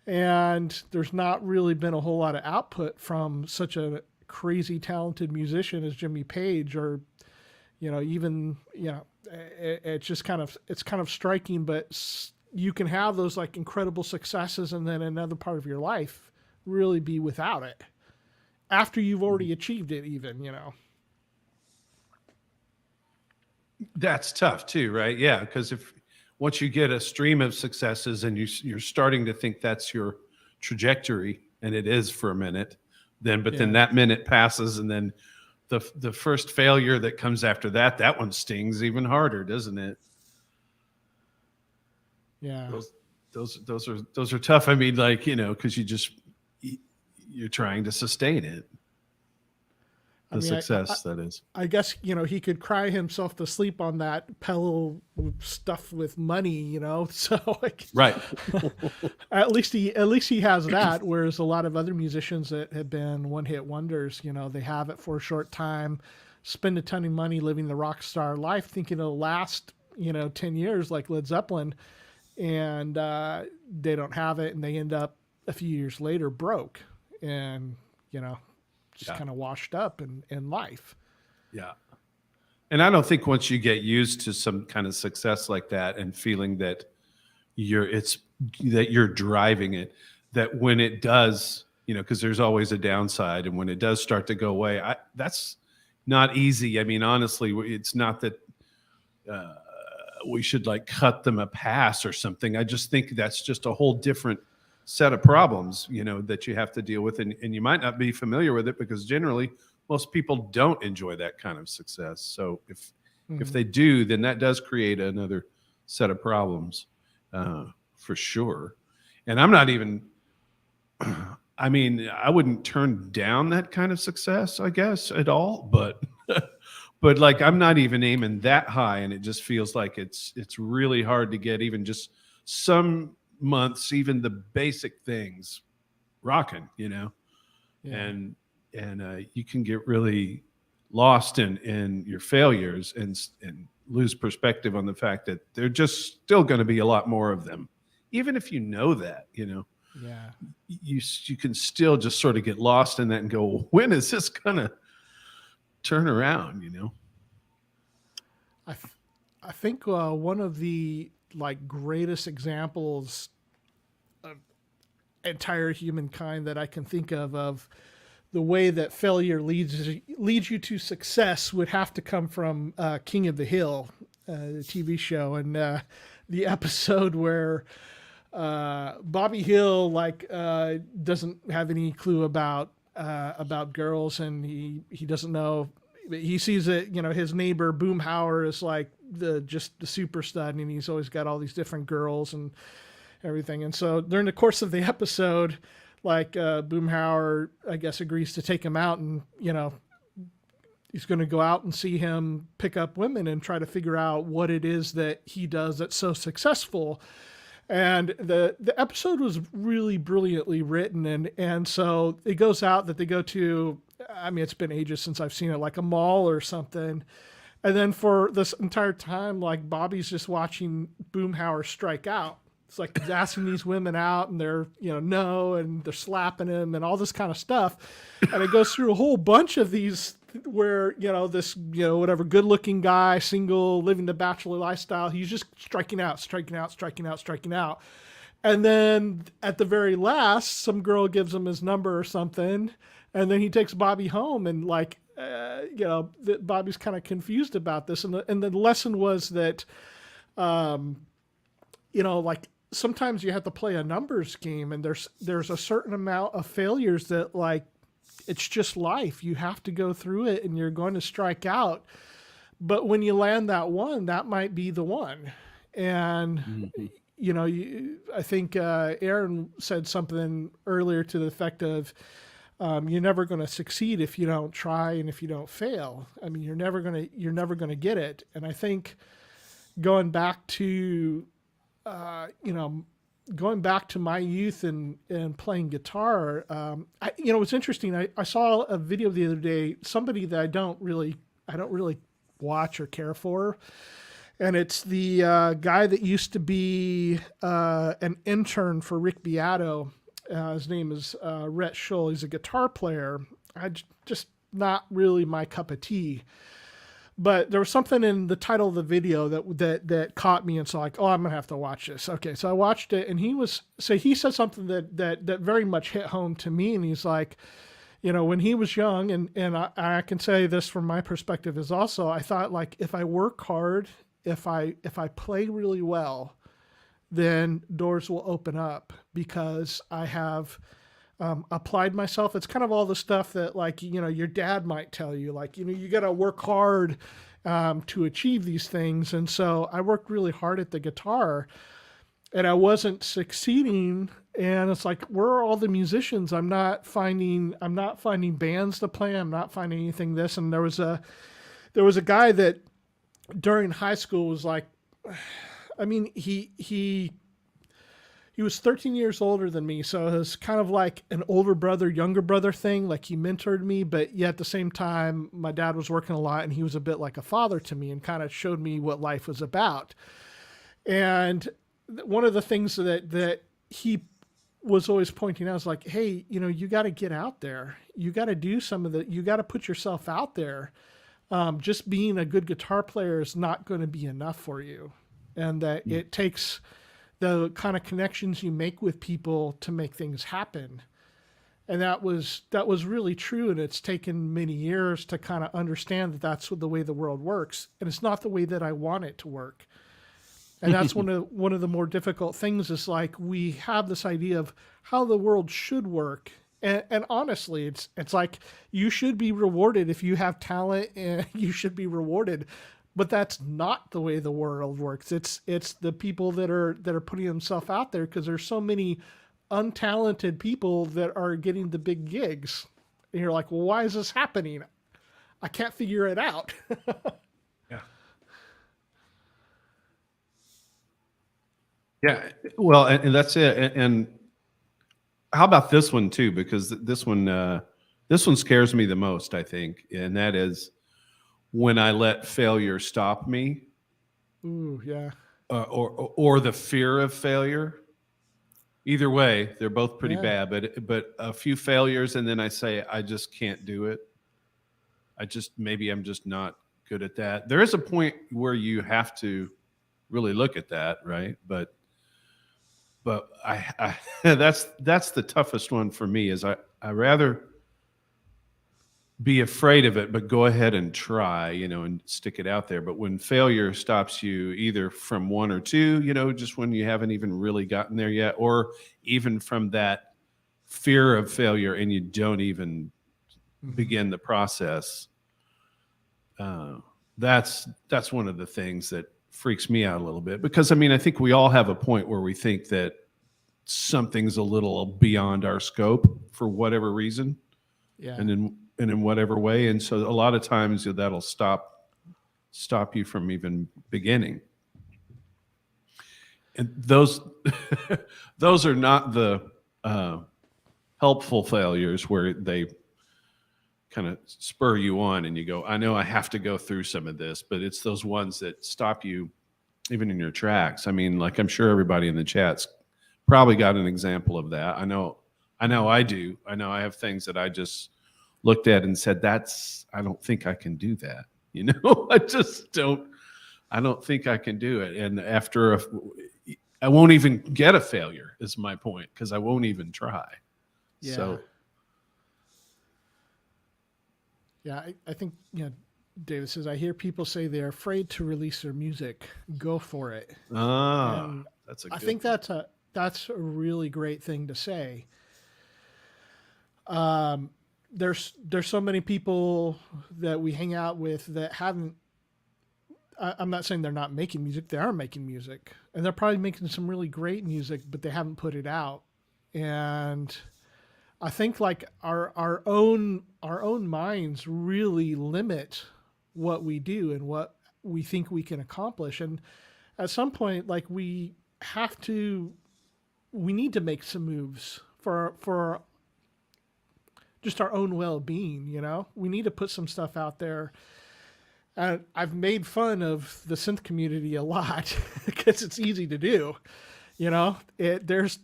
and there's not really been a whole lot of output from such a crazy talented musician as Jimmy Page, or even it's just it's kind of striking, but you can have those like incredible successes and then another part of your life really be without it after you've already achieved it, even, you know. That's tough too, right? Yeah, because if once you get a stream of successes and you're starting to think that's your trajectory, and it is for a minute, then then that minute passes, and then the first failure that comes after that one stings even harder, doesn't it? Yeah. Those are tough. I mean, like, you know, because you're trying to sustain it. Success, that is. I guess, you know, he could cry himself to sleep on that pillow stuffed with money, you know. So like, right. at least he has that. Whereas a lot of other musicians that have been one-hit wonders, you know, they have it for a short time, spend a ton of money living the rock star life, thinking it'll last, you know, 10 years like Led Zeppelin, and they don't have it, and they end up a few years later broke, and, you know, just kind of washed up in life. Yeah. And I don't think once you get used to some kind of success like that and feeling that you're driving it, that when it does, you know, because there's always a downside, and when it does start to go away, that's not easy. I mean, honestly, it's not that we should like cut them a pass or something. I just think that's just a whole different set of problems, you know, that you have to deal with, and you might not be familiar with it, because generally most people don't enjoy that kind of success. So if they do, then that does create another set of problems, for sure. And I'm not even, I mean, I wouldn't turn down that kind of success, I guess, at all, but but like, I'm not even aiming that high, and it just feels like it's really hard to get even just some months, even the basic things rocking, you know. And you can get really lost in your failures and lose perspective on the fact that they're just still going to be a lot more of them, even if you know that, you know. You can still just sort of get lost in that and go, when is this gonna turn around, you know? I think one of the like greatest examples of entire humankind that I can think of the way that failure leads you to success would have to come from King of the Hill, the TV show, and the episode where Bobby Hill doesn't have any clue about girls, and he doesn't know. He sees that, you know, his neighbor Boomhauer is like just the super stud, and he's always got all these different girls and everything. And so during the course of the episode, like Boomhauer, I guess, agrees to take him out, and, you know, he's going to go out and see him pick up women and try to figure out what it is that he does that's so successful. And the episode was really brilliantly written, and so it goes out that they go to, I mean, it's been ages since I've seen it, like a mall or something. And then for this entire time, like, Bobby's just watching Boomhauer strike out. It's like he's asking these women out, and they're, you know, no, and they're slapping him and all this kind of stuff. And it goes through a whole bunch of these where, you know, this, you know, whatever good looking guy, single, living the bachelor lifestyle, he's just striking out. And then at the very last, some girl gives him his number or something, and then he takes Bobby home, and like, you know, Bobby's kind of confused about this. And the lesson was that, you know, like, sometimes you have to play a numbers game, and there's a certain amount of failures that, like, it's just life. You have to go through it, and you're going to strike out. But when you land that one, that might be the one. And, you know, I think Aaron said something earlier to the effect of, you're never going to succeed if you don't try and if you don't fail. I mean, you're never going to get it. And I think going back to, you know, going back to my youth and playing guitar, you know, it's interesting. I saw a video the other day, somebody that I don't really watch or care for. And it's the guy that used to be an intern for Rick Beato. His name is Rhett Shull. He's a guitar player. Just not really my cup of tea. but there was something in the title of the video that caught me, and so like, oh, I'm gonna have to watch this. Okay, so I watched it, and he said something that very much hit home to me, and he's like, when he was young, and I can say this from my perspective is also, I thought like, if I work hard, if I play really well, then doors will open up because I have applied myself. It's kind of all the stuff that like, your dad might tell you, like, you got to work hard to achieve these things. And so I worked really hard at the guitar and I wasn't succeeding. And it's like, where are all the musicians? I'm not finding bands to play. I'm not finding anything this. And there was a guy that during high school was like, I mean, he was 13 years older than me. So it was kind of like an older brother, younger brother thing. Like he mentored me, but yet at the same time, my dad was working a lot and he was a bit like a father to me and kind of showed me what life was about. And one of the things that he was always pointing out is like, hey, you got to get out there. You got to do you got to put yourself out there. Just being a good guitar player is not going to be enough for you. And that it takes the kind of connections you make with people to make things happen. And that was really true. And it's taken many years to kind of understand that that's the way the world works. And it's not the way that I want it to work. And that's one of the more difficult things is like, we have this idea of how the world should work. And honestly, it's like, you should be rewarded if you have talent and you should be rewarded. But that's not the way the world works. It's the people that are putting themselves out there, because there's so many untalented people that are getting the big gigs. And you're like, well, why is this happening? I can't figure it out. Yeah. Yeah. Well, and that's it. And how about this one too? Because this one scares me the most, I think. And that is, when I let failure stop me. Ooh, yeah. Or the fear of failure. Either way, they're both pretty bad, but a few failures and then I say, I just can't do it. Maybe I'm just not good at that. There is a point where you have to really look at that, right? But I that's the toughest one for me, is I rather be afraid of it, but go ahead and try, and stick it out there. But when failure stops you either from one or two, just when you haven't even really gotten there yet, or even from that fear of failure and you don't even begin the process, that's one of the things that freaks me out a little bit. Because, I think we all have a point where we think that something's a little beyond our scope for whatever reason. Yeah. And in whatever way. And so a lot of times that'll stop you from even beginning. And those are not the helpful failures where they kind of spur you on and you go, I know I have to go through some of this, but it's those ones that stop you even in your tracks. like, I'm sure everybody in the chat's probably got an example of that. I know I do. I know I have things that I just looked at and said, I don't think I can do that. I don't think I can do it. And I won't even get a failure is my point, because I won't even try. Yeah. So. Yeah. I think, David says, I hear people say they're afraid to release their music. Go for it. That's a good I think one. That's a really great thing to say. There's so many people that we hang out with that haven't, I'm not saying they're not making music. They are making music, and they're probably making some really great music, but they haven't put it out. And I think like our own minds really limit what we do and what we think we can accomplish. And at some point, like we need to make some moves for just our own well-being, we need to put some stuff out there. And I've made fun of the synth community a lot because it's easy to do, there's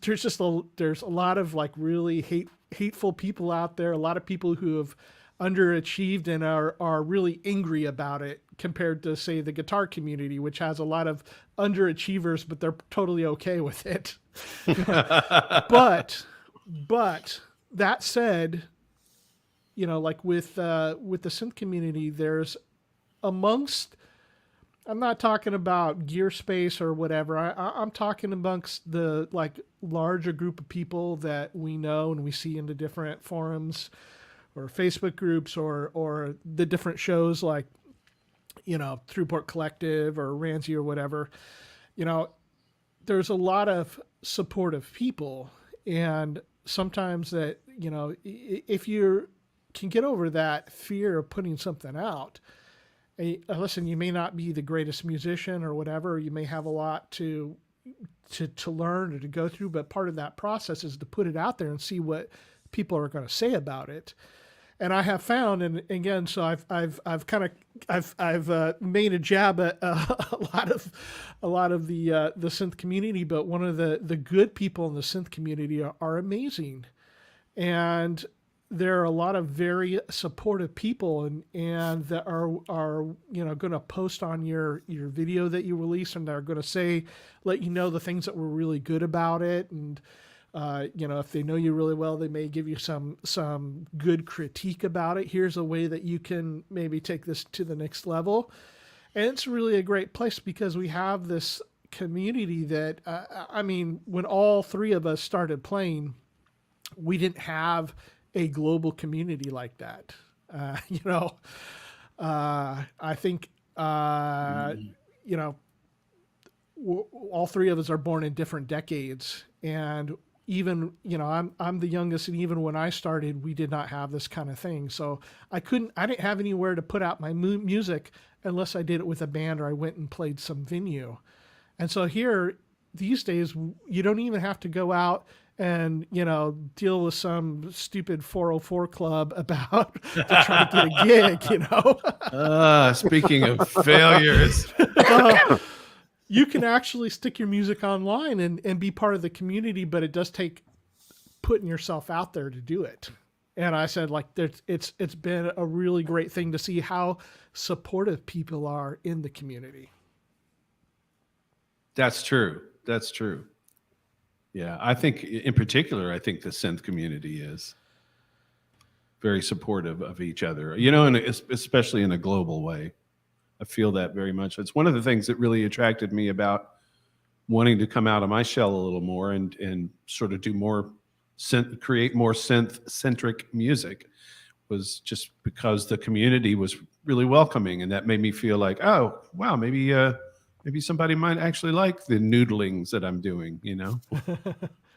a lot of like really hateful people out there. A lot of people who have underachieved and are really angry about it compared to, say, the guitar community, which has a lot of underachievers, but they're totally okay with it. but that said, like with the synth community, there's amongst, I'm not talking about Gear Space or whatever. I'm talking amongst the like larger group of people that we know and we see in the different forums or Facebook groups or the different shows like, Thru Port Collective or Ramsey or whatever. There's a lot of supportive people, and sometimes that, if you can get over that fear of putting something out, listen, you may not be the greatest musician or whatever, you may have a lot to learn or to go through, but part of that process is to put it out there and see what people are going to say about it. And I have found, and again, so I've made a jab at a lot of the synth community, but one of the good people in the synth community are amazing, and there are a lot of very supportive people and that are going to post on your video that you release, and they're going to let you know the things that were really good about it, and if they know you really well, they may give you some good critique about it. Here's a way that you can maybe take this to the next level. And it's really a great place because we have this community that, when all three of us started playing, we didn't have a global community like that. I think, all three of us are born in different decades, and even, I'm the youngest, and even when I started, we did not have this kind of thing. So I didn't have anywhere to put out my music unless I did it with a band or I went and played some venue. And so here, these days, you don't even have to go out and, deal with some stupid 404 club about to try to get a gig, Speaking of failures. You can actually stick your music online and be part of the community, but it does take putting yourself out there to do it. And I said, it's been a really great thing to see how supportive people are in the community. That's true. That's true. Yeah. I think in particular, the synth community is very supportive of each other, and especially in a global way. I feel that very much. It's one of the things that really attracted me about wanting to come out of my shell a little more and sort of do more create more synth-centric music, was just because the community was really welcoming, and that made me feel like, oh, wow, maybe somebody might actually like the noodlings that I'm doing,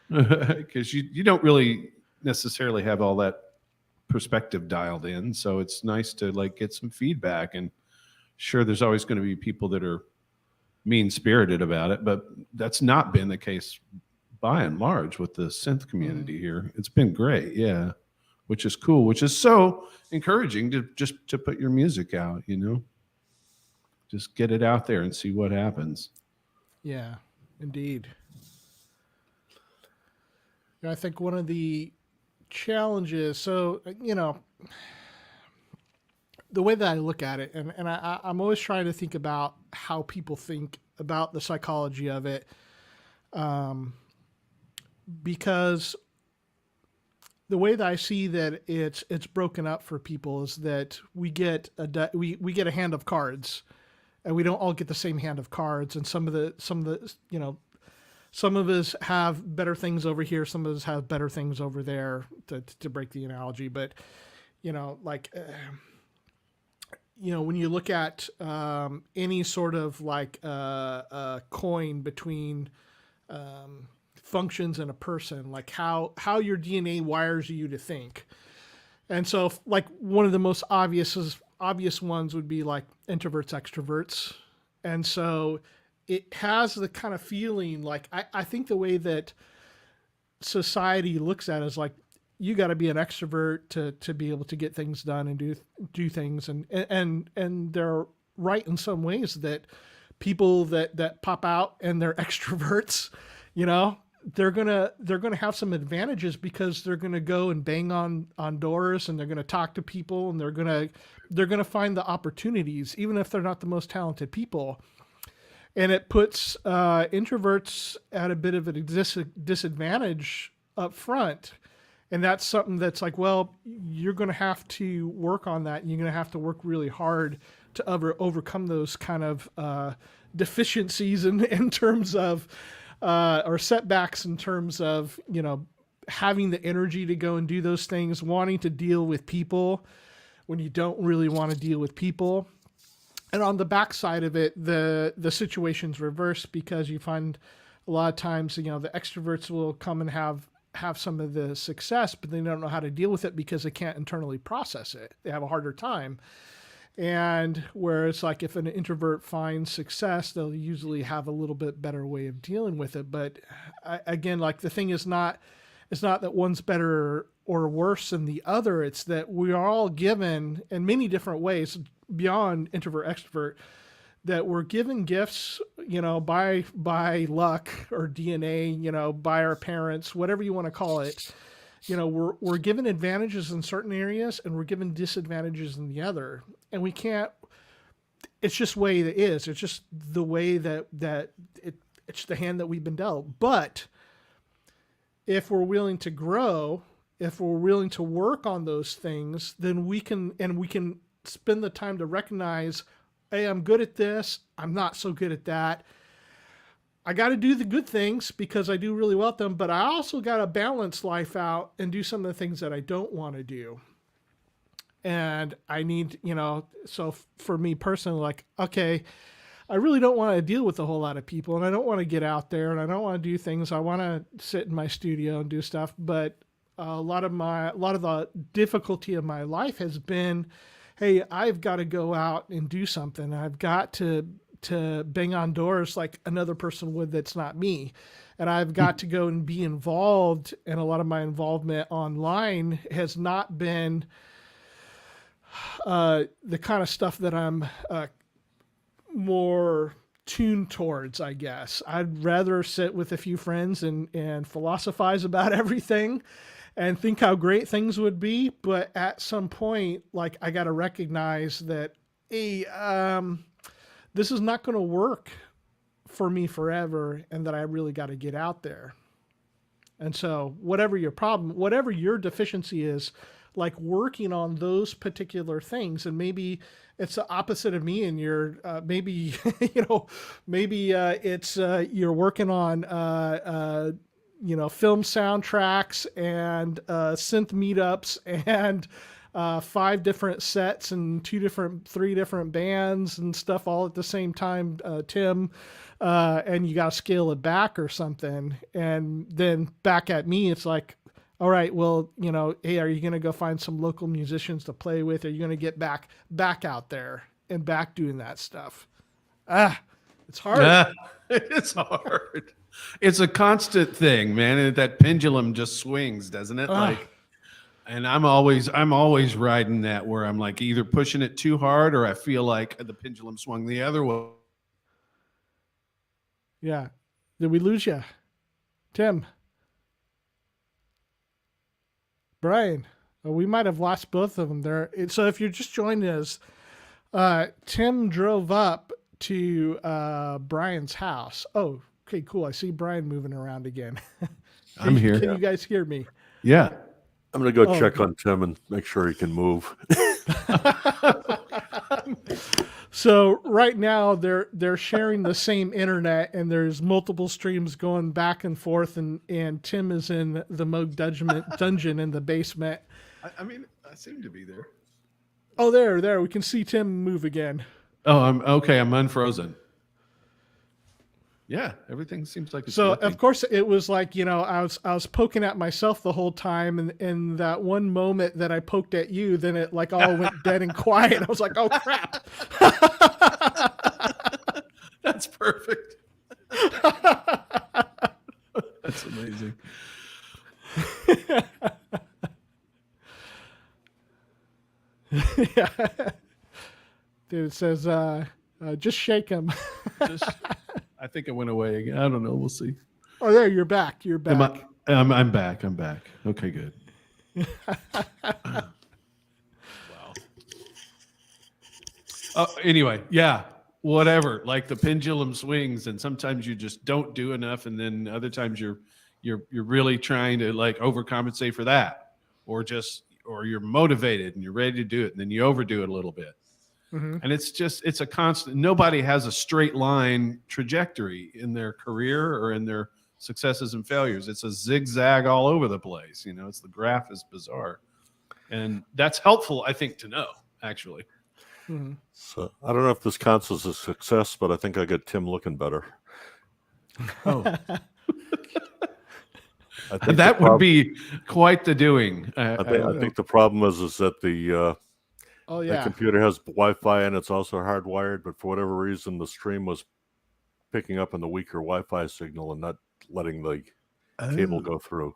because you don't really necessarily have all that perspective dialed in, so it's nice to get some feedback. And sure, there's always going to be people that are mean-spirited about it, but that's not been the case by and large with the synth community here. It's been great, yeah, which is cool, which is so encouraging to put your music out, Just get it out there and see what happens. Yeah, indeed. I think one of the challenges, so, the way that I look at it, and I'm always trying to think about how people think about the psychology of it, because the way that I see that it's broken up for people is that we get a hand of cards, and we don't all get the same hand of cards, and some of us have better things over here, some of us have better things over there, to break the analogy, but when you look at any sort of coin between functions in a person, like how your DNA wires you to think. And so one of the most obvious ones would be like introverts, extroverts. And so it has the kind of feeling I think the way that society looks at it is you got to be an extrovert to be able to get things done and do things. And they're right in some ways that people that pop out and they're extroverts, they're gonna have some advantages because they're gonna go and bang on doors, and they're gonna talk to people, and they're gonna find the opportunities, even if they're not the most talented people. And it puts introverts at a bit of a disadvantage up front. And that's something that's like, well, you're going to have to work on that. And you're going to have to work really hard to overcome those kind of deficiencies in terms of, or setbacks in terms of, having the energy to go and do those things, wanting to deal with people when you don't really want to deal with people. And on the backside of it, the situation's reversed, because you find a lot of times, the extroverts will come and have some of the success, but they don't know how to deal with it because they can't internally process it. They have a harder time. And whereas like if an introvert finds success, they'll usually have a little bit better way of dealing with it. But again, like the thing is not, it's not that one's better or worse than the other. It's that we are all given in many different ways beyond introvert extrovert, that we're given gifts, by luck or DNA, by our parents, whatever you want to call it. We're given advantages in certain areas and we're given disadvantages in the other. And we can't, it's just the way it is. It's just the way that it's the hand that we've been dealt. But if we're willing to grow, if we're willing to work on those things, then we can spend the time to recognize, hey, I'm good at this. I'm not so good at that. I got to do the good things because I do really well at them, but I also got to balance life out and do some of the things that I don't want to do. And I need, so for me personally, like, okay, I really don't want to deal with a whole lot of people, and I don't want to get out there, and I don't want to do things. I want to sit in my studio and do stuff. But a lot of the difficulty of my life has been, hey, I've got to go out and do something. I've got to bang on doors like another person would that's not me. And I've got to go and be involved. And a lot of my involvement online has not been the kind of stuff that I'm more tuned towards, I guess. I'd rather sit with a few friends and philosophize about everything and think how great things would be. But at some point, like, I got to recognize that, hey, this is not going to work for me forever, and that I really got to get out there. And so whatever your problem, whatever your deficiency is, like working on those particular things, and maybe it's the opposite of me, and you're maybe, it's you're working on, film soundtracks and synth meetups and 5 different sets and 3 different bands and stuff all at the same time, Tim, and you got to scale it back or something. And then back at me, it's like, all right, well, hey, are you going to go find some local musicians to play with? Are you going to get back out there and back doing that stuff? It's hard. It's hard. It's a constant thing, man. And that pendulum just swings, doesn't it? And I'm always riding that, where I'm like either pushing it too hard, or I feel like the pendulum swung the other way. Yeah. Did we lose you? Tim? Brian? We might have lost both of them there. So if you're just joining us, Tim drove up to Brian's house. Oh, okay, cool. I see Brian moving around again. I'm here. Can you guys hear me? Yeah. I'm going to go check on Tim and make sure he can move. So right now they're sharing the same internet, and there's multiple streams going back and forth, and Tim is in the Moog dungeon in the basement. I seem to be there. Oh, there. We can see Tim move again. Oh, I'm okay. I'm unfrozen. Yeah, everything seems like it's so. working. Of course, it was like, I was poking at myself the whole time, and in that one moment that I poked at you, then it like all went dead and quiet. I was like, oh crap! That's perfect. That's amazing. Yeah. Dude, it says, just shake him. I think it went away again. I don't know. We'll see. Oh, there, you're back. You're Am back. I'm back. I'm back. Okay, good. Wow. Anyway, yeah, whatever. Like the pendulum swings, and sometimes you just don't do enough, and then other times you're really trying to like overcompensate for that, or you're motivated and you're ready to do it, and then you overdo it a little bit. Mm-hmm. And it's a constant. Nobody has a straight line trajectory in their career or in their successes and failures. It's a zigzag all over the place. It's the graph is bizarre, and that's helpful, I think, to know actually. Mm-hmm. So I don't know if this counts as a success, but I think I got Tim looking better. Oh, I think that would be quite the doing. I think the problem is that the Oh the yeah. computer has Wi-Fi and it's also hardwired, but for whatever reason, the stream was picking up on the weaker Wi-Fi signal and not letting the cable go through.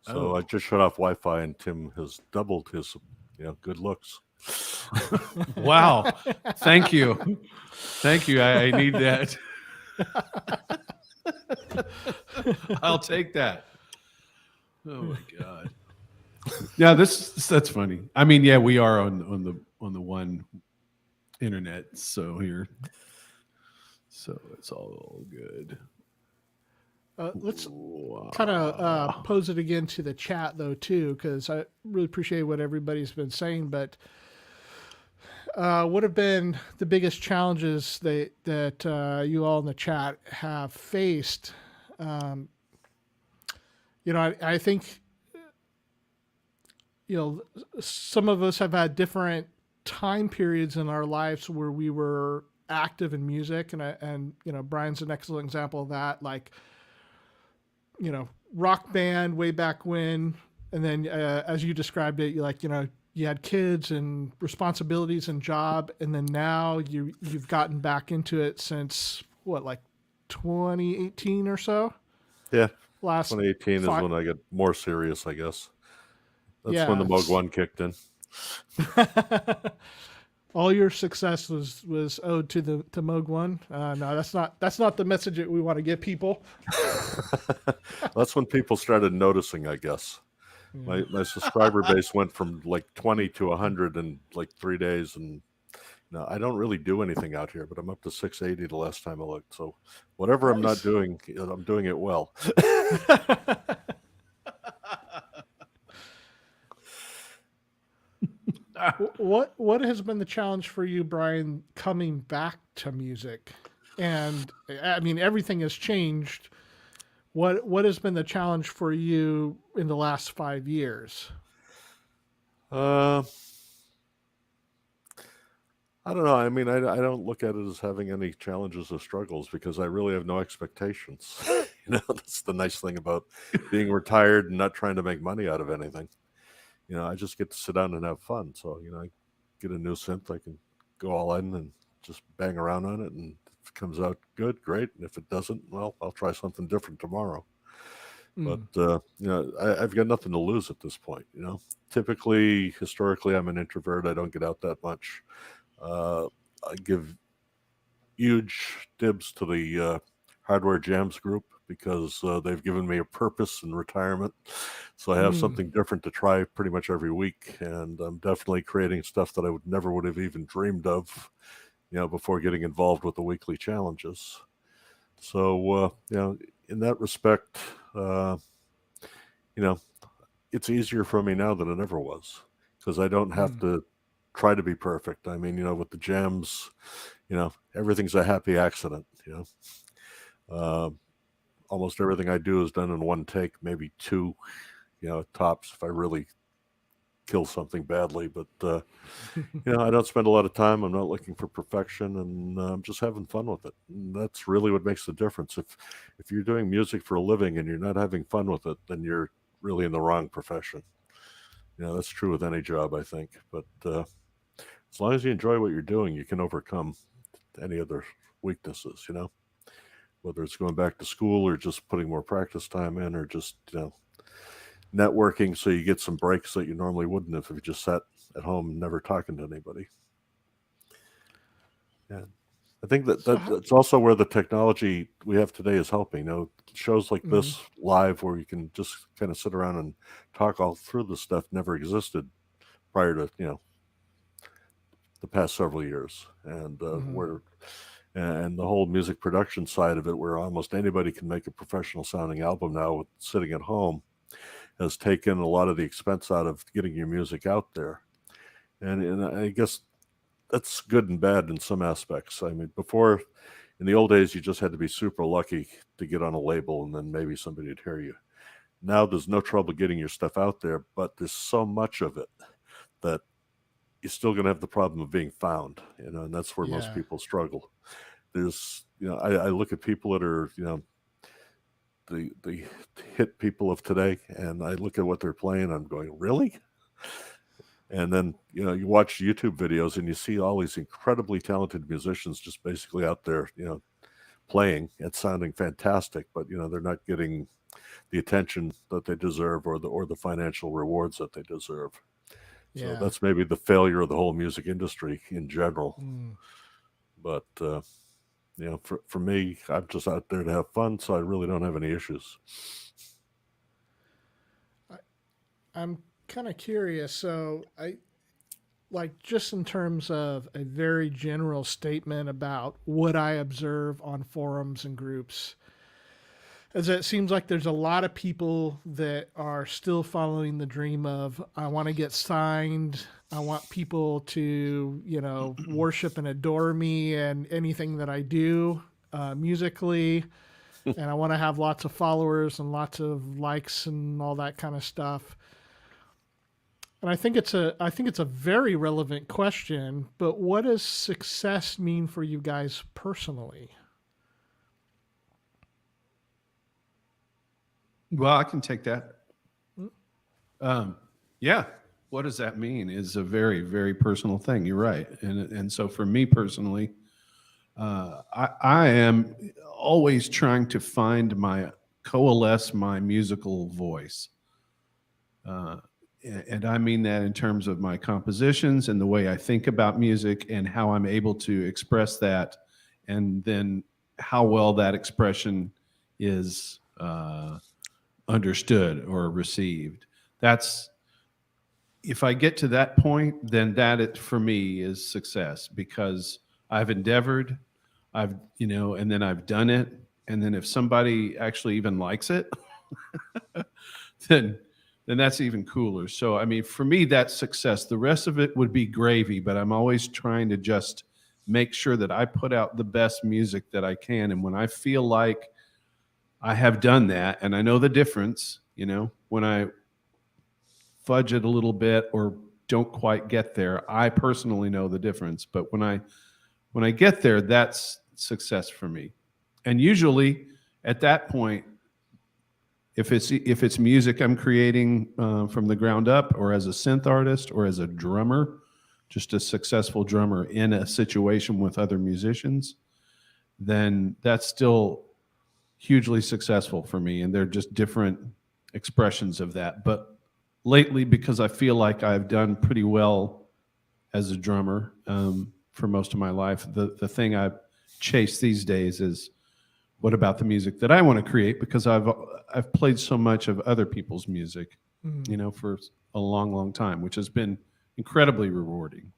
So I just shut off Wi-Fi, and Tim has doubled his, good looks. Wow. Thank you. I need that. I'll take that. Oh my God. Yeah, that's funny. I mean, yeah, we are on the one internet, so it's all good. Let's kind of pose it again to the chat though too, because I really appreciate what everybody's been saying. But what have been the biggest challenges that you all in the chat have faced? I think some of us have had different time periods in our lives where we were active in music, and Brian's an excellent example of that. Like, rock band way back when, and then as you described it, you had kids and responsibilities and job, and then now you've gotten back into it since what, like 2018 or so? Yeah, last 2018 is when I got more serious, I guess. That's when the Yeah. Moog One kicked in. All your success was owed to Moog One. No, that's not the message that we want to give people. That's when people started noticing, I guess. My subscriber base went from like 20 to 100 in like 3 days, and I don't really do anything out here, but I'm up to 680 the last time I looked. So whatever I'm not Nice. doing, I'm doing it well. What has been the challenge for you, Brian, coming back to music? And I mean, everything has changed. What has been the challenge for you in the last 5 years? Uh, I don't know. I mean, I don't look at it as having any challenges or struggles because I really have no expectations. That's the nice thing about being retired and not trying to make money out of anything. I just get to sit down and have fun. So, I get a new synth, I can go all in and just bang around on it. And if it comes out good, great. And if it doesn't, well, I'll try something different tomorrow. But, I've got nothing to lose at this point. Typically, historically, I'm an introvert. I don't get out that much. I give huge dibs to the Hardware Jams group because they've given me a purpose in retirement. So I have something different to try pretty much every week. And I'm definitely creating stuff that I never would have even dreamed of, before getting involved with the weekly challenges. So, in that respect, it's easier for me now than it ever was because I don't have to try to be perfect. I mean, with the jams, everything's a happy accident, almost everything I do is done in one take, maybe two, tops if I really kill something badly. But, I don't spend a lot of time. I'm not looking for perfection, and I'm just having fun with it. And that's really what makes the difference. If you're doing music for a living and you're not having fun with it, then you're really in the wrong profession. That's true with any job, I think. But as long as you enjoy what you're doing, you can overcome any other weaknesses, whether it's going back to school or just putting more practice time in or just, networking so you get some breaks that you normally wouldn't if you just sat at home never talking to anybody. Yeah. I think that, So that's also where the technology we have today is helping. Shows like mm-hmm. this live where you can just kind of sit around and talk all through the stuff never existed prior to the past several years, and Mm-hmm. and the whole music production side of it, where almost anybody can make a professional sounding album now with sitting at home, has taken a lot of the expense out of getting your music out there, and I guess that's good and bad in some aspects. I mean, before, in the old days, you just had to be super lucky to get on a label, and then maybe somebody would hear you. Now there's no trouble getting your stuff out there, but there's so much of it that you're still going to have the problem of being found, and that's where most Yeah. people struggle. There's, I look at people that are, the hit people of today, and I look at what they're playing, I'm going, really? And then, you watch YouTube videos and you see all these incredibly talented musicians just basically out there, playing and sounding fantastic, but, they're not getting the attention that they deserve or the financial rewards that they deserve. So Yeah. that's maybe the failure of the whole music industry in general. Mm. But, for me, I'm just out there to have fun, so I really don't have any issues. I'm kind of curious. So just in terms of a very general statement about what I observe on forums and groups, as it seems like there's a lot of people that are still following the dream of, I want to get signed. I want people to, worship and adore me and anything that I do musically. And I want to have lots of followers and lots of likes and all that kind of stuff. And I think it's a very relevant question, but what does success mean for you guys personally? Well, I can take that. Yeah. What does that mean is a very, very personal thing. You're right. And so for me personally, I am always trying to coalesce my musical voice. And I mean that in terms of my compositions and the way I think about music and how I'm able to express that, and then how well that expression is understood or received. If I get to that point, then for me is success, because I've endeavored, and then I've done it. And then if somebody actually even likes it, then that's even cooler. So, I mean, for me, that's success. The rest of it would be gravy, but I'm always trying to just make sure that I put out the best music that I can. And when I feel like I have done that, and I know the difference, when I fudge it a little bit or don't quite get there, I personally know the difference. But when I get there, that's success for me. And usually at that point, if it's music I'm creating from the ground up, or as a synth artist, or as a drummer, just a successful drummer in a situation with other musicians, then that's still hugely successful for me. And they're just different expressions of that. But lately, because I feel like I've done pretty well as a drummer for most of my life, the thing I chase these days is, what about the music that I want to create? Because I've played so much of other people's music, for a long, long time, which has been incredibly rewarding.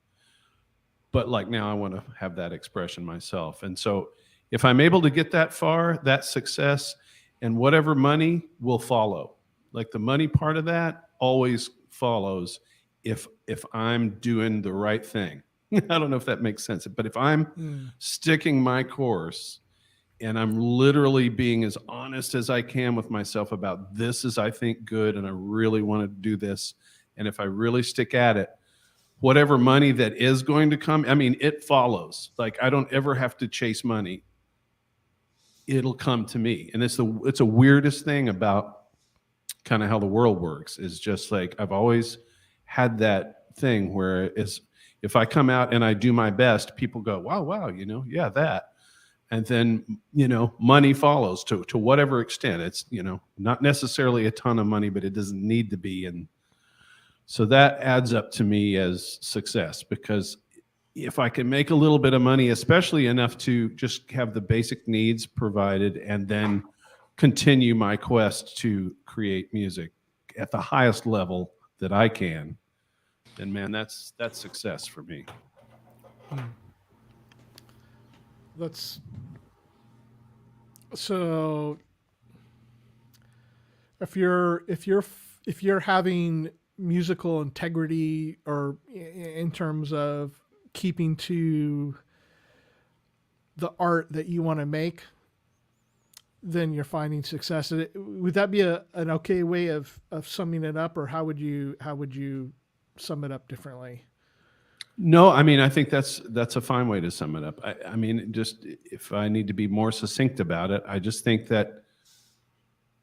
But like now I want to have that expression myself. And so if I'm able to get that far, that's success, and whatever money will follow. Like the money part of that always follows if I'm doing the right thing. I don't know if that makes sense, but if I'm sticking my course and I'm literally being as honest as I can with myself about, this is, I think, good, and I really want to do this, and if I really stick at it, whatever money that is going to come, I mean, it follows. Like, I don't ever have to chase money. It'll come to me. And it's the weirdest thing about kind of how the world works, is just like, I've always had that thing where it's, if I come out and I do my best, people go, wow, yeah, that. And then, money follows to whatever extent. It's, not necessarily a ton of money, but it doesn't need to be. And so that adds up to me as success, because if I can make a little bit of money, especially enough to just have the basic needs provided, and then continue my quest to create music at the highest level that I can, then man, that's success for me. That's so. If you're having musical integrity, or in terms of keeping to the art that you want to make, then you're finding success. Would that be an okay way of summing it up, or how would you sum it up differently? No, I mean, I think that's a fine way to sum it up. I mean, just if I need to be more succinct about it, I just think that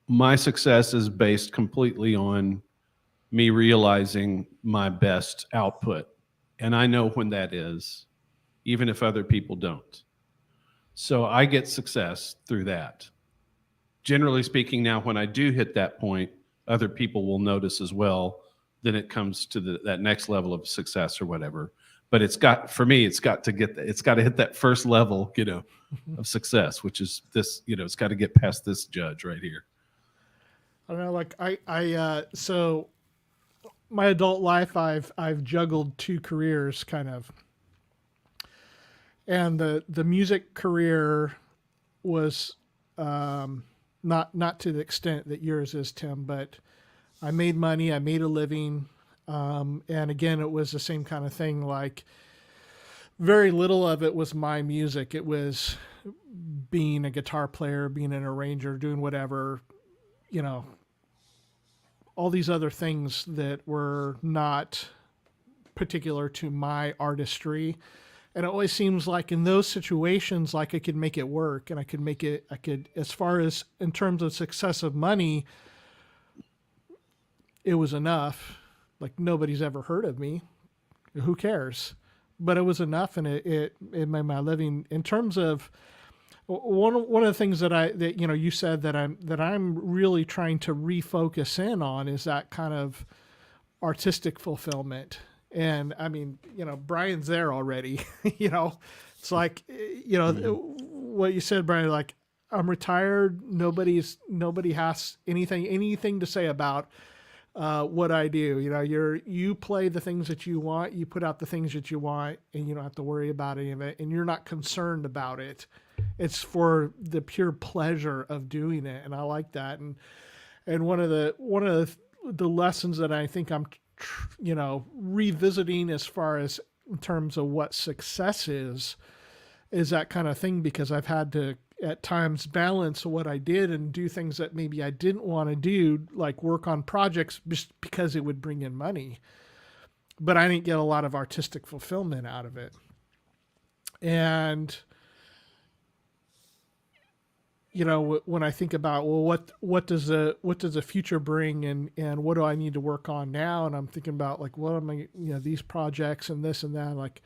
my success is based completely on me realizing my best output. And I know when that is, even if other people don't. So I get success through that. Generally speaking, now when I do hit that point, other people will notice as well. Then it comes to that next level of success or whatever. But for me, it's got to hit that first level, of success, which is this, it's got to get past this judge right here. I don't know, like so my adult life, I've juggled two careers kind of, and the music career was not to the extent that yours is, Tim, but I made money, I made a living, and again, it was the same kind of thing. Like, very little of it was my music. It was being a guitar player, being an arranger, doing whatever, all these other things that were not particular to my artistry. And it always seems like in those situations, like I could make it work, and I could, as far as in terms of success of money, it was enough. Like, nobody's ever heard of me. Who cares? But it was enough, and it made my living. In terms of one of the things that you said that I'm really trying to refocus in on is that kind of artistic fulfillment. And I mean, Brian's there already. It's like, what you said, Brian. Like, I'm retired. Nobody has anything to say about what I do. You play the things that you want. You put out the things that you want, and you don't have to worry about any of it. And you're not concerned about it. It's for the pure pleasure of doing it, and I like that. And one of the lessons that I think I'm revisiting as far as in terms of what success is that kind of thing, because I've had to at times balance what I did and do things that maybe I didn't want to do, like work on projects just because it would bring in money, but I didn't get a lot of artistic fulfillment out of it. And when I think about, well, what does the future bring, and what do I need to work on now? And I'm thinking about, like, what am I, these projects and this and that, like,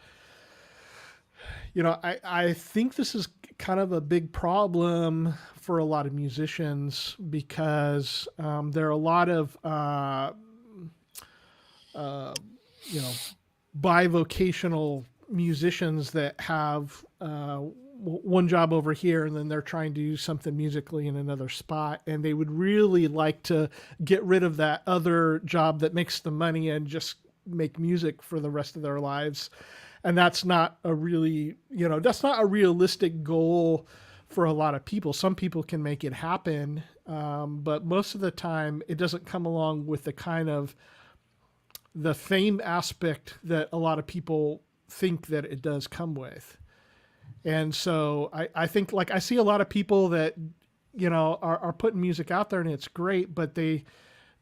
I think this is kind of a big problem for a lot of musicians, because there are a lot of bivocational musicians that have one job over here, and then they're trying to do something musically in another spot, and they would really like to get rid of that other job that makes the money and just make music for the rest of their lives. And that's not a realistic goal for a lot of people. Some people can make it happen, but most of the time it doesn't come along with the kind of the fame aspect that a lot of people think that it does come with. And so I think, like, I see a lot of people that, are putting music out there, and it's great, but they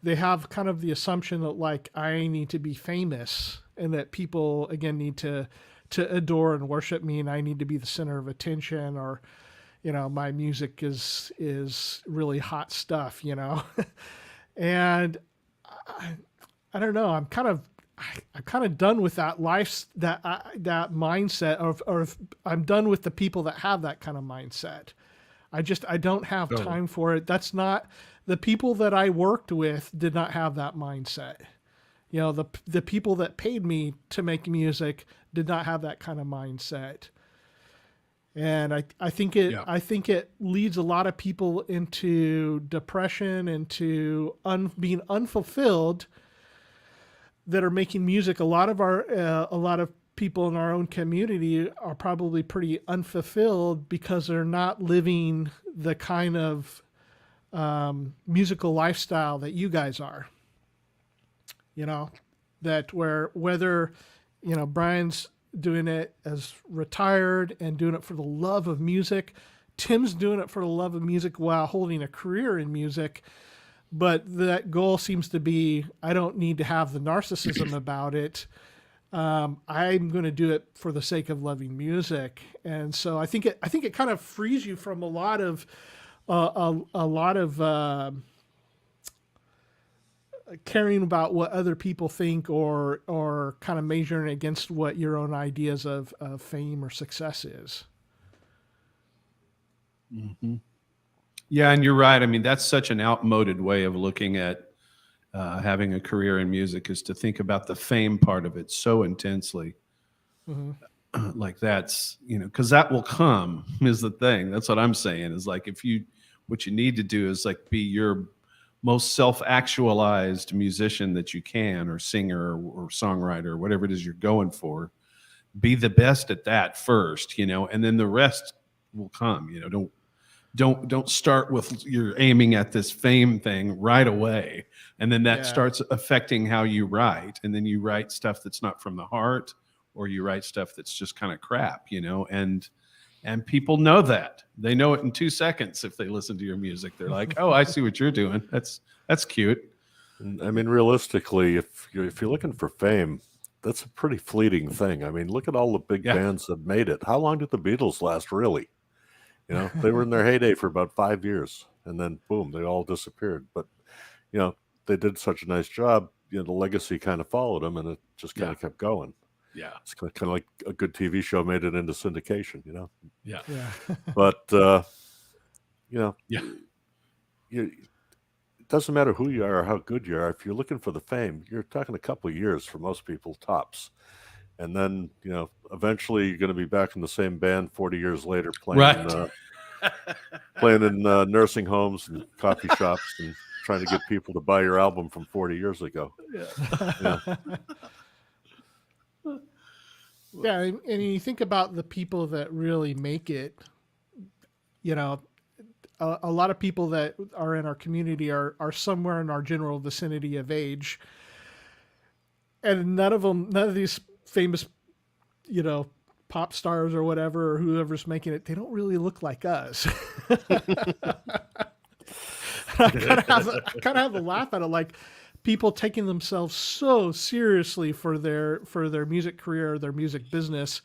have kind of the assumption that, like, I need to be famous, and that people, again, need to adore and worship me, and I need to be the center of attention, or, my music is really hot stuff, and I don't know. I'm kind of done with that that mindset, or I'm done with the people that have that kind of mindset. I don't have time for it. That's not, the people that I worked with did not have that mindset. You know, the people that paid me to make music did not have that kind of mindset. And I think it leads a lot of people into depression, into being unfulfilled, that are making music. A lot of people in our own community are probably pretty unfulfilled because they're not living the kind of musical lifestyle that you guys are. You know, that whether, you know, Brian's doing it as retired and doing it for the love of music. Tim's doing it for the love of music while holding a career in music. But that goal seems to be, I don't need to have the narcissism about it. I'm going to do it for the sake of loving music. And so I think it kind of frees you from a lot of caring about what other people think, or kind of measuring against what your own ideas of fame or success is. Mm-hmm. Yeah, and you're right. I mean, that's such an outmoded way of looking at having a career in music, is to think about the fame part of it so intensely. Mm-hmm. Like that's, you know, because that will come, is the thing. That's what I'm saying, is like, what you need to do is like be your most self-actualized musician that you can, or singer or songwriter, or whatever it is you're going for. Be the best at that first, you know, and then the rest will come. You know, don't start with you're aiming at this fame thing right away, and then that starts affecting how you write, and then you write stuff that's not from the heart, or you write stuff that's just kind of crap, you know, and people know that. They know it in 2 seconds if they listen to your music. They're like, "Oh, I see what you're doing. That's cute." I mean, realistically, if you're looking for fame, that's a pretty fleeting thing. I mean, look at all the big bands that made it. How long did the Beatles last, really? You know, they were in their heyday for about 5 years, and then boom, they all disappeared. But you know, they did such a nice job. You know, the legacy kind of followed them, and it just kind of kept going. Yeah, it's kind of like a good TV show made it into syndication. You know. Yeah. But you know, it doesn't matter who you are or how good you are. If you're looking for the fame, you're talking a couple of years for most people, tops. And then, you know, eventually you're going to be back in the same band 40 years later, playing playing in nursing homes and coffee shops and trying to get people to buy your album from 40 years ago. Yeah, and you think about the people that really make it. You know, a lot of people that are in our community are somewhere in our general vicinity of age, and none of these famous, you know, pop stars or whatever, or whoever's making it, they don't really look like us. I kind of have a laugh at it, like people taking themselves so seriously for their music career, their music business.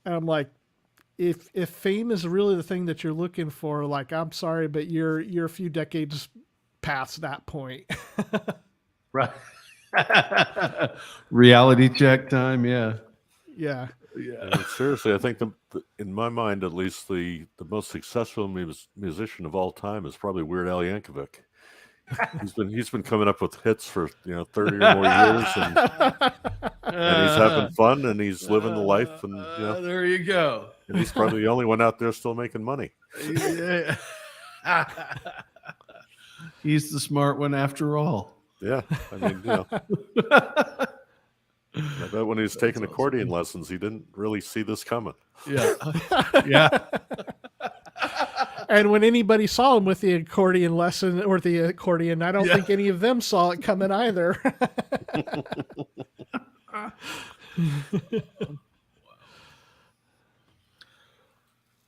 And I'm like, if fame is really the thing that you're looking for, like, I'm sorry, but you're a few decades past that point. Right. Reality check time. Yeah. And seriously, I think in my mind, at least, the most successful musician of all time is probably Weird Al Yankovic. He's been coming up with hits for 30 or more years, and he's having fun, and he's living the life, and there you go. And he's probably the only one out there still making money. He's the smart one after all. Yeah, I mean, I bet when he was taking accordion lessons, he didn't really see this coming. Yeah. And when anybody saw him with the accordion lesson or the accordion, I don't think any of them saw it coming either.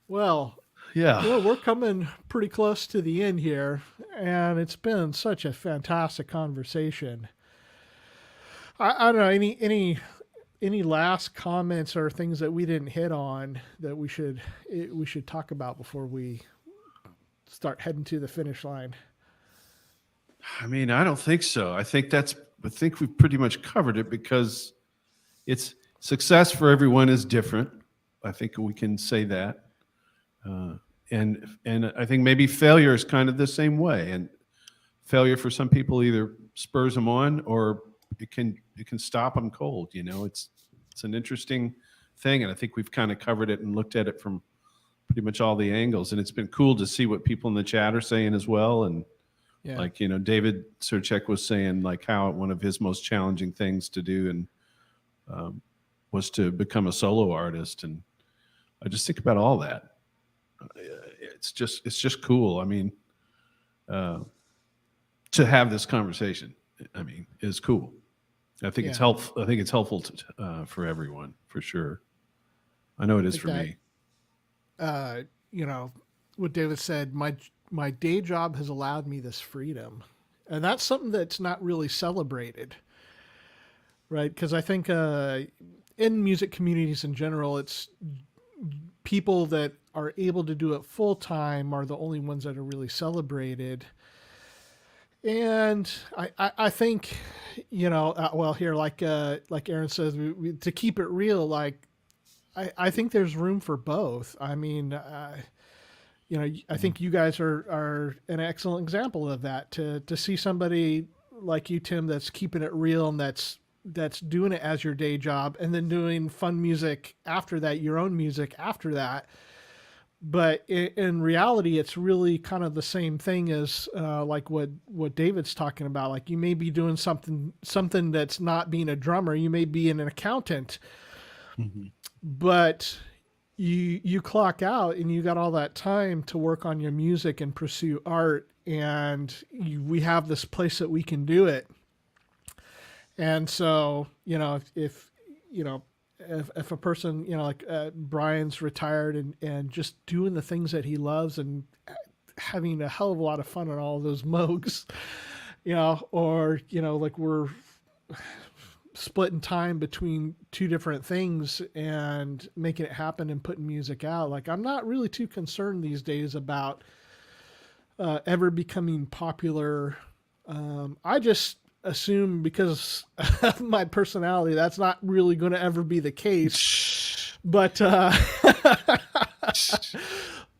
Well, we're coming pretty close to the end here, and it's been such a fantastic conversation. I don't know, any last comments or things that we didn't hit on that we should talk about before we start heading to the finish line? I mean, I don't think so. I think we've pretty much covered it, because it's success for everyone is different. I think we can say that. And I think maybe failure is kind of the same way. And failure for some people either spurs them on or it can stop them cold. You know, it's an interesting thing, and I think we've kind of covered it and looked at it from pretty much all the angles, and it's been cool to see what people in the chat are saying as well. And like, you know, David Surchek was saying like how one of his most challenging things to do and was to become a solo artist, and I just think about all that. It's just cool. I mean, to have this conversation, I mean, is cool. I think it's helpful. I think it's helpful for everyone, for sure. I know it is for me. You know, what David said, my day job has allowed me this freedom, and that's something that's not really celebrated, right? Because I think in music communities in general, it's people that are able to do it full time are the only ones that are really celebrated. And I think, you know, well, here, like Aaron says, to keep it real, like, I think there's room for both. I mean, you know, I think you guys are an excellent example of that. To see somebody like you, Tim, that's keeping it real and that's doing it as your day job, and then doing fun music after that, your own music after that. But in reality, it's really kind of the same thing as like what David's talking about. Like, you may be doing something that's not being a drummer. You may be an accountant, but you clock out and you got all that time to work on your music and pursue art. And we have this place that we can do it. And so, you know, if a person, you know, like Brian's retired and just doing the things that he loves and having a hell of a lot of fun on all of those Moogs, you know, or, you know, like we're splitting time between two different things and making it happen and putting music out. Like, I'm not really too concerned these days about ever becoming popular. I just assume, because of my personality, that's not really going to ever be the case, but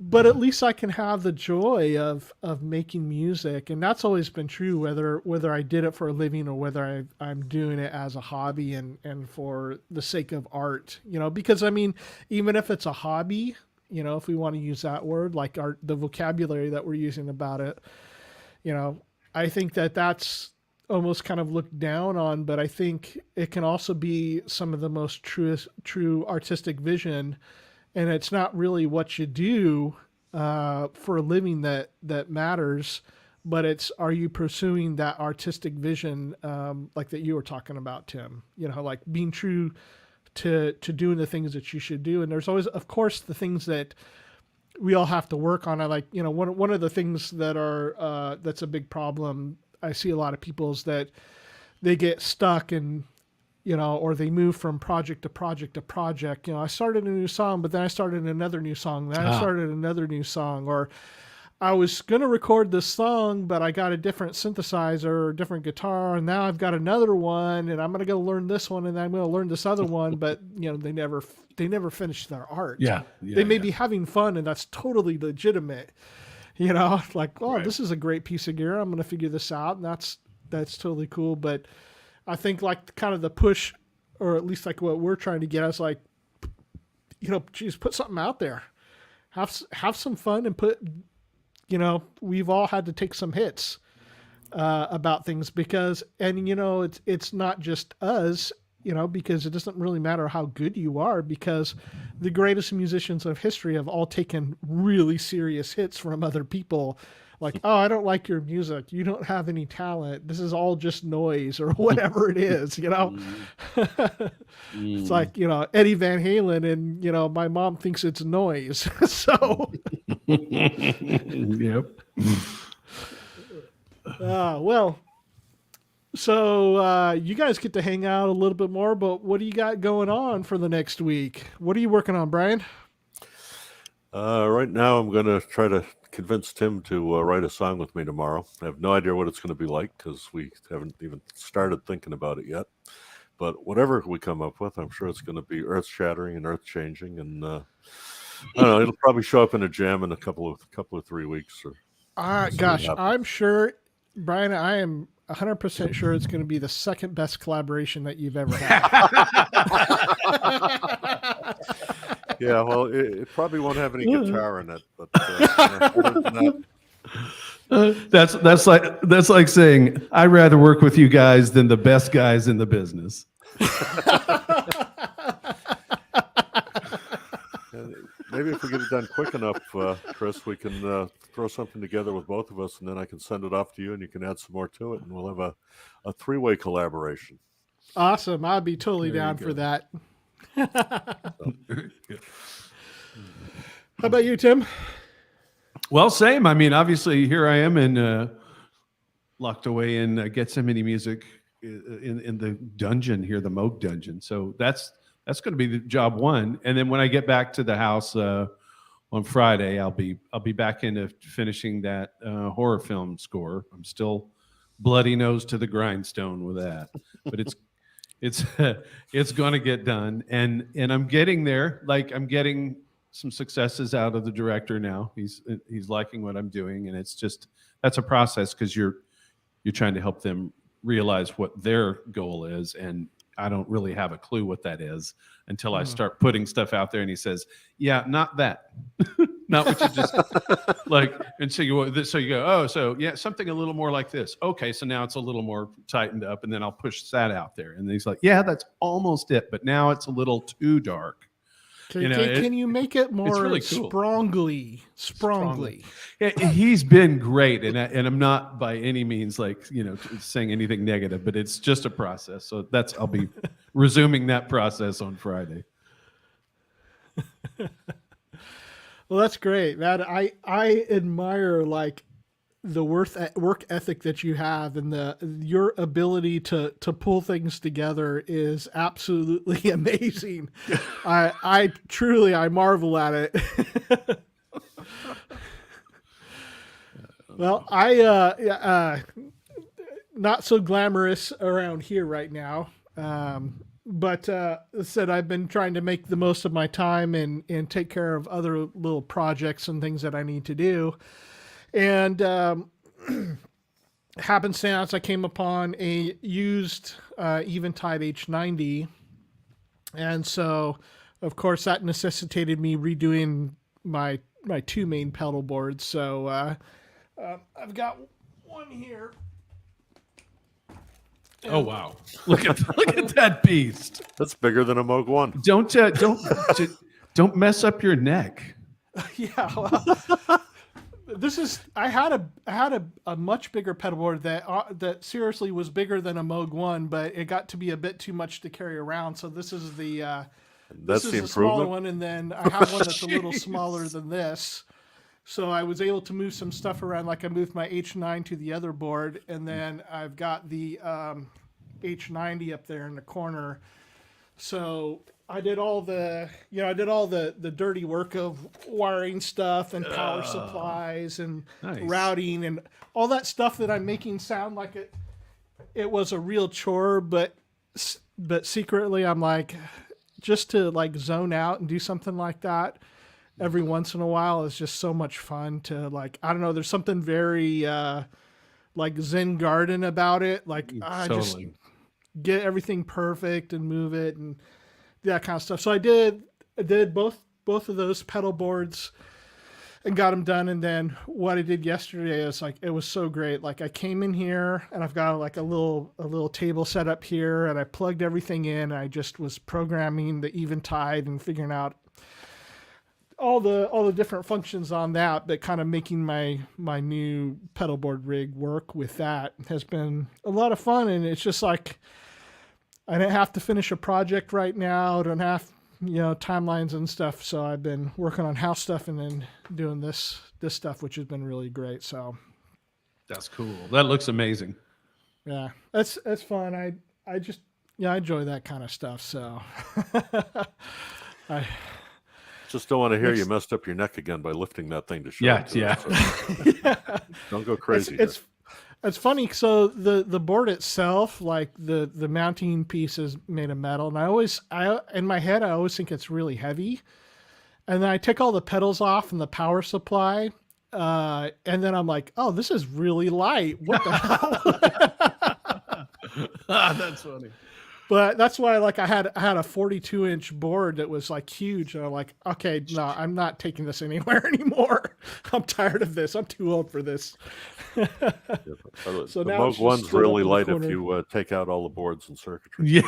but at least I can have the joy of making music. And that's always been true, whether I did it for a living or whether I'm doing it as a hobby and for the sake of art, you know, because I mean, even if it's a hobby, you know, if we want to use that word, like the vocabulary that we're using about it, you know, I think that's almost kind of looked down on, but I think it can also be some of the most true artistic vision. And it's not really what you do for a living that matters, but it's, are you pursuing that artistic vision like that you were talking about, Tim? You know, like being true to doing the things that you should do. And there's always, of course, the things that we all have to work on. I like, you know, one of the things that are that's a big problem I see a lot of people is that they get stuck and, you know, or they move from project to project to project. You know, I started a new song, but then I started another new song. Then I started another new song. Or I was going to record this song, but I got a different synthesizer or a different guitar. And now I've got another one, and I'm going to go learn this one, and then I'm going to learn this other one. But, you know, they never finish their art. They may be having fun, and that's totally legitimate. You know, like, oh, this is a great piece of gear. I'm going to figure this out. And that's totally cool. But I think like kind of the push, or at least like what we're trying to get us, like, you know, geez, put something out there, have some fun, and put, you know, we've all had to take some hits about things because, and, you know, it's not just us, you know, because it doesn't really matter how good you are, because the greatest musicians of history have all taken really serious hits from other people. Like, oh, I don't like your music. You don't have any talent. This is all just noise, or whatever it is, you know? It's like, you know, Eddie Van Halen, and, you know, my mom thinks it's noise. So, yep. Well, so you guys get to hang out a little bit more, but what do you got going on for the next week? What are you working on, Brian? Right now, I'm going to try to convince Tim to write a song with me tomorrow. I have no idea what it's going to be like because we haven't even started thinking about it yet. But whatever we come up with, I'm sure it's going to be earth-shattering and earth-changing. And I don't know, it'll probably show up in a jam in a couple of 3 weeks. Or gosh, I'm sure, Brian, 100% sure it's going to be the second best collaboration that you've ever had. Yeah, well, it probably won't have any guitar in it, but other than that, That's like saying I'd rather work with you guys than the best guys in the business. maybe if we get it done quick enough, Cryss, we can throw something together with both of us, and then I can send it off to you, and you can add some more to it, and we'll have a three-way collaboration. Awesome. I'd be totally There you down go. for that. How about you, Tim? Well, same. I mean, obviously, here I am in locked away in Gethsemane Music in the dungeon here, the Moog dungeon. So that's going to be the job one. And then when I get back to the house on Friday, I'll be back into finishing that horror film score. I'm still bloody nose to the grindstone with that, but it's going to get done. And I'm getting there. Like, I'm getting some successes out of the director now. He's liking what I'm doing, and it's just, that's a process, because you're trying to help them realize what their goal is, and I don't really have a clue what that is until I start putting stuff out there, and he says, yeah, not that. Not what you just like. And so you go, oh, so yeah, something a little more like this. Okay, so now it's a little more tightened up, and then I'll push that out there. And he's like, yeah, that's almost it, but now it's a little too dark. Can you make it more really cool. sprongly? He's been great, and I'm not by any means like, saying anything negative, but it's just a process. So I'll be resuming that process on Friday. Well, that's great. That I admire, like, the work ethic that you have, and your ability to pull things together is absolutely amazing. I truly marvel at it. Well, I not so glamorous around here right now. But said I've been trying to make the most of my time and take care of other little projects and things that I need to do. And happenstance, I came upon a used Eventide H90. And so, of course, that necessitated me redoing my two main pedal boards. So I've got one here. Oh wow! Look at that beast. That's bigger than a Moog One. Don't mess up your neck. Yeah. Well, I had a much bigger pedal board that seriously was bigger than a Moog One, but it got to be a bit too much to carry around. So this is the smaller one, and then I have one that's a little smaller than this. So I was able to move some stuff around, like I moved my H9 to the other board, and then I've got the H90 up there in the corner. So I did all the dirty work of wiring stuff and power supplies and routing and all that stuff that I'm making sound like it was a real chore, but secretly I'm like, just to like zone out and do something like that every once in a while is just so much fun. To, like, I don't know, there's something very like Zen garden about it. Like, I just get everything perfect and move it and that kind of stuff. So I did both of those pedal boards and got them done. And then what I did yesterday is, like, it was so great. Like, I came in here and I've got like a little table set up here, and I plugged everything in. And I just was programming the Eventide and figuring out all the different functions on that, but kind of making my new pedal board rig work with that has been a lot of fun. And it's just like, I didn't have to finish a project right now. I don't have, timelines and stuff. So I've been working on house stuff and then doing this stuff, which has been really great. So that's cool. That looks amazing. Yeah, that's fun. I just, I enjoy that kind of stuff. So I just don't want to hear you messed up your neck again by lifting that thing to show. Yeah. Yeah. Don't go crazy. It's funny. So the board itself, like the mounting piece is made of metal, and I in my head I always think it's really heavy, and then I take all the pedals off and the power supply, and then I'm like, oh, this is really light. What the hell? That's funny. But that's why, like, I had a 42-inch board that was like huge, and I'm like, okay, no, I'm not taking this anywhere anymore. I'm tired of this. I'm too old for this. So So the now Moog it's just One's stood up really in the light if corner. you take out all the boards and circuitry. Yeah.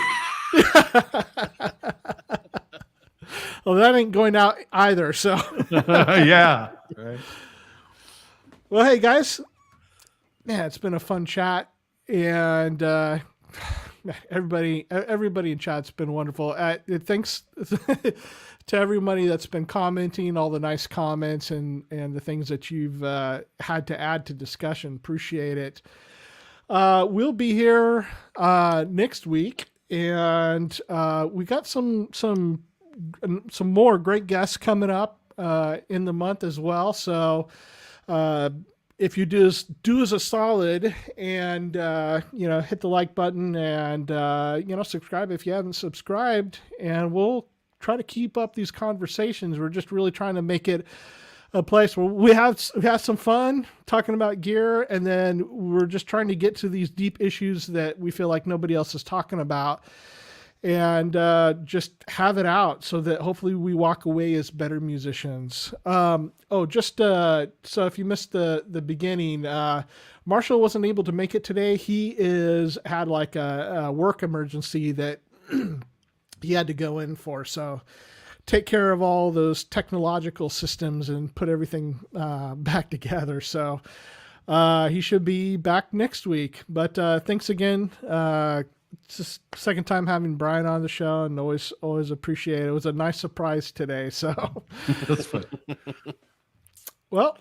Well, that ain't going out either. So, Yeah. Right. well, hey guys, yeah, it's been a fun chat, and everybody in chat's been wonderful. Thanks to everybody that's been commenting, all the nice comments and the things that you've had to add to discussion. Appreciate it. We'll be here next week, and we got some more great guests coming up in the month as well. So if you do us a solid and hit the like button and subscribe if you haven't subscribed, and we'll try to keep up these conversations. We're just really trying to make it a place where we have some fun talking about gear, and then we're just trying to get to these deep issues that we feel like nobody else is talking about, and just have it out so that hopefully we walk away as better musicians. So if you missed the beginning, Marshall wasn't able to make it today. He had like a work emergency that he had to go in for. So take care of all those technological systems and put everything back together. So he should be back next week. But thanks again. It's just second time having Brian on the show, and always appreciate it. It was a nice surprise today. So That's fun. well,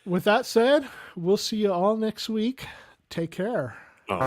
with that said, we'll see you all next week. Take care. Oh.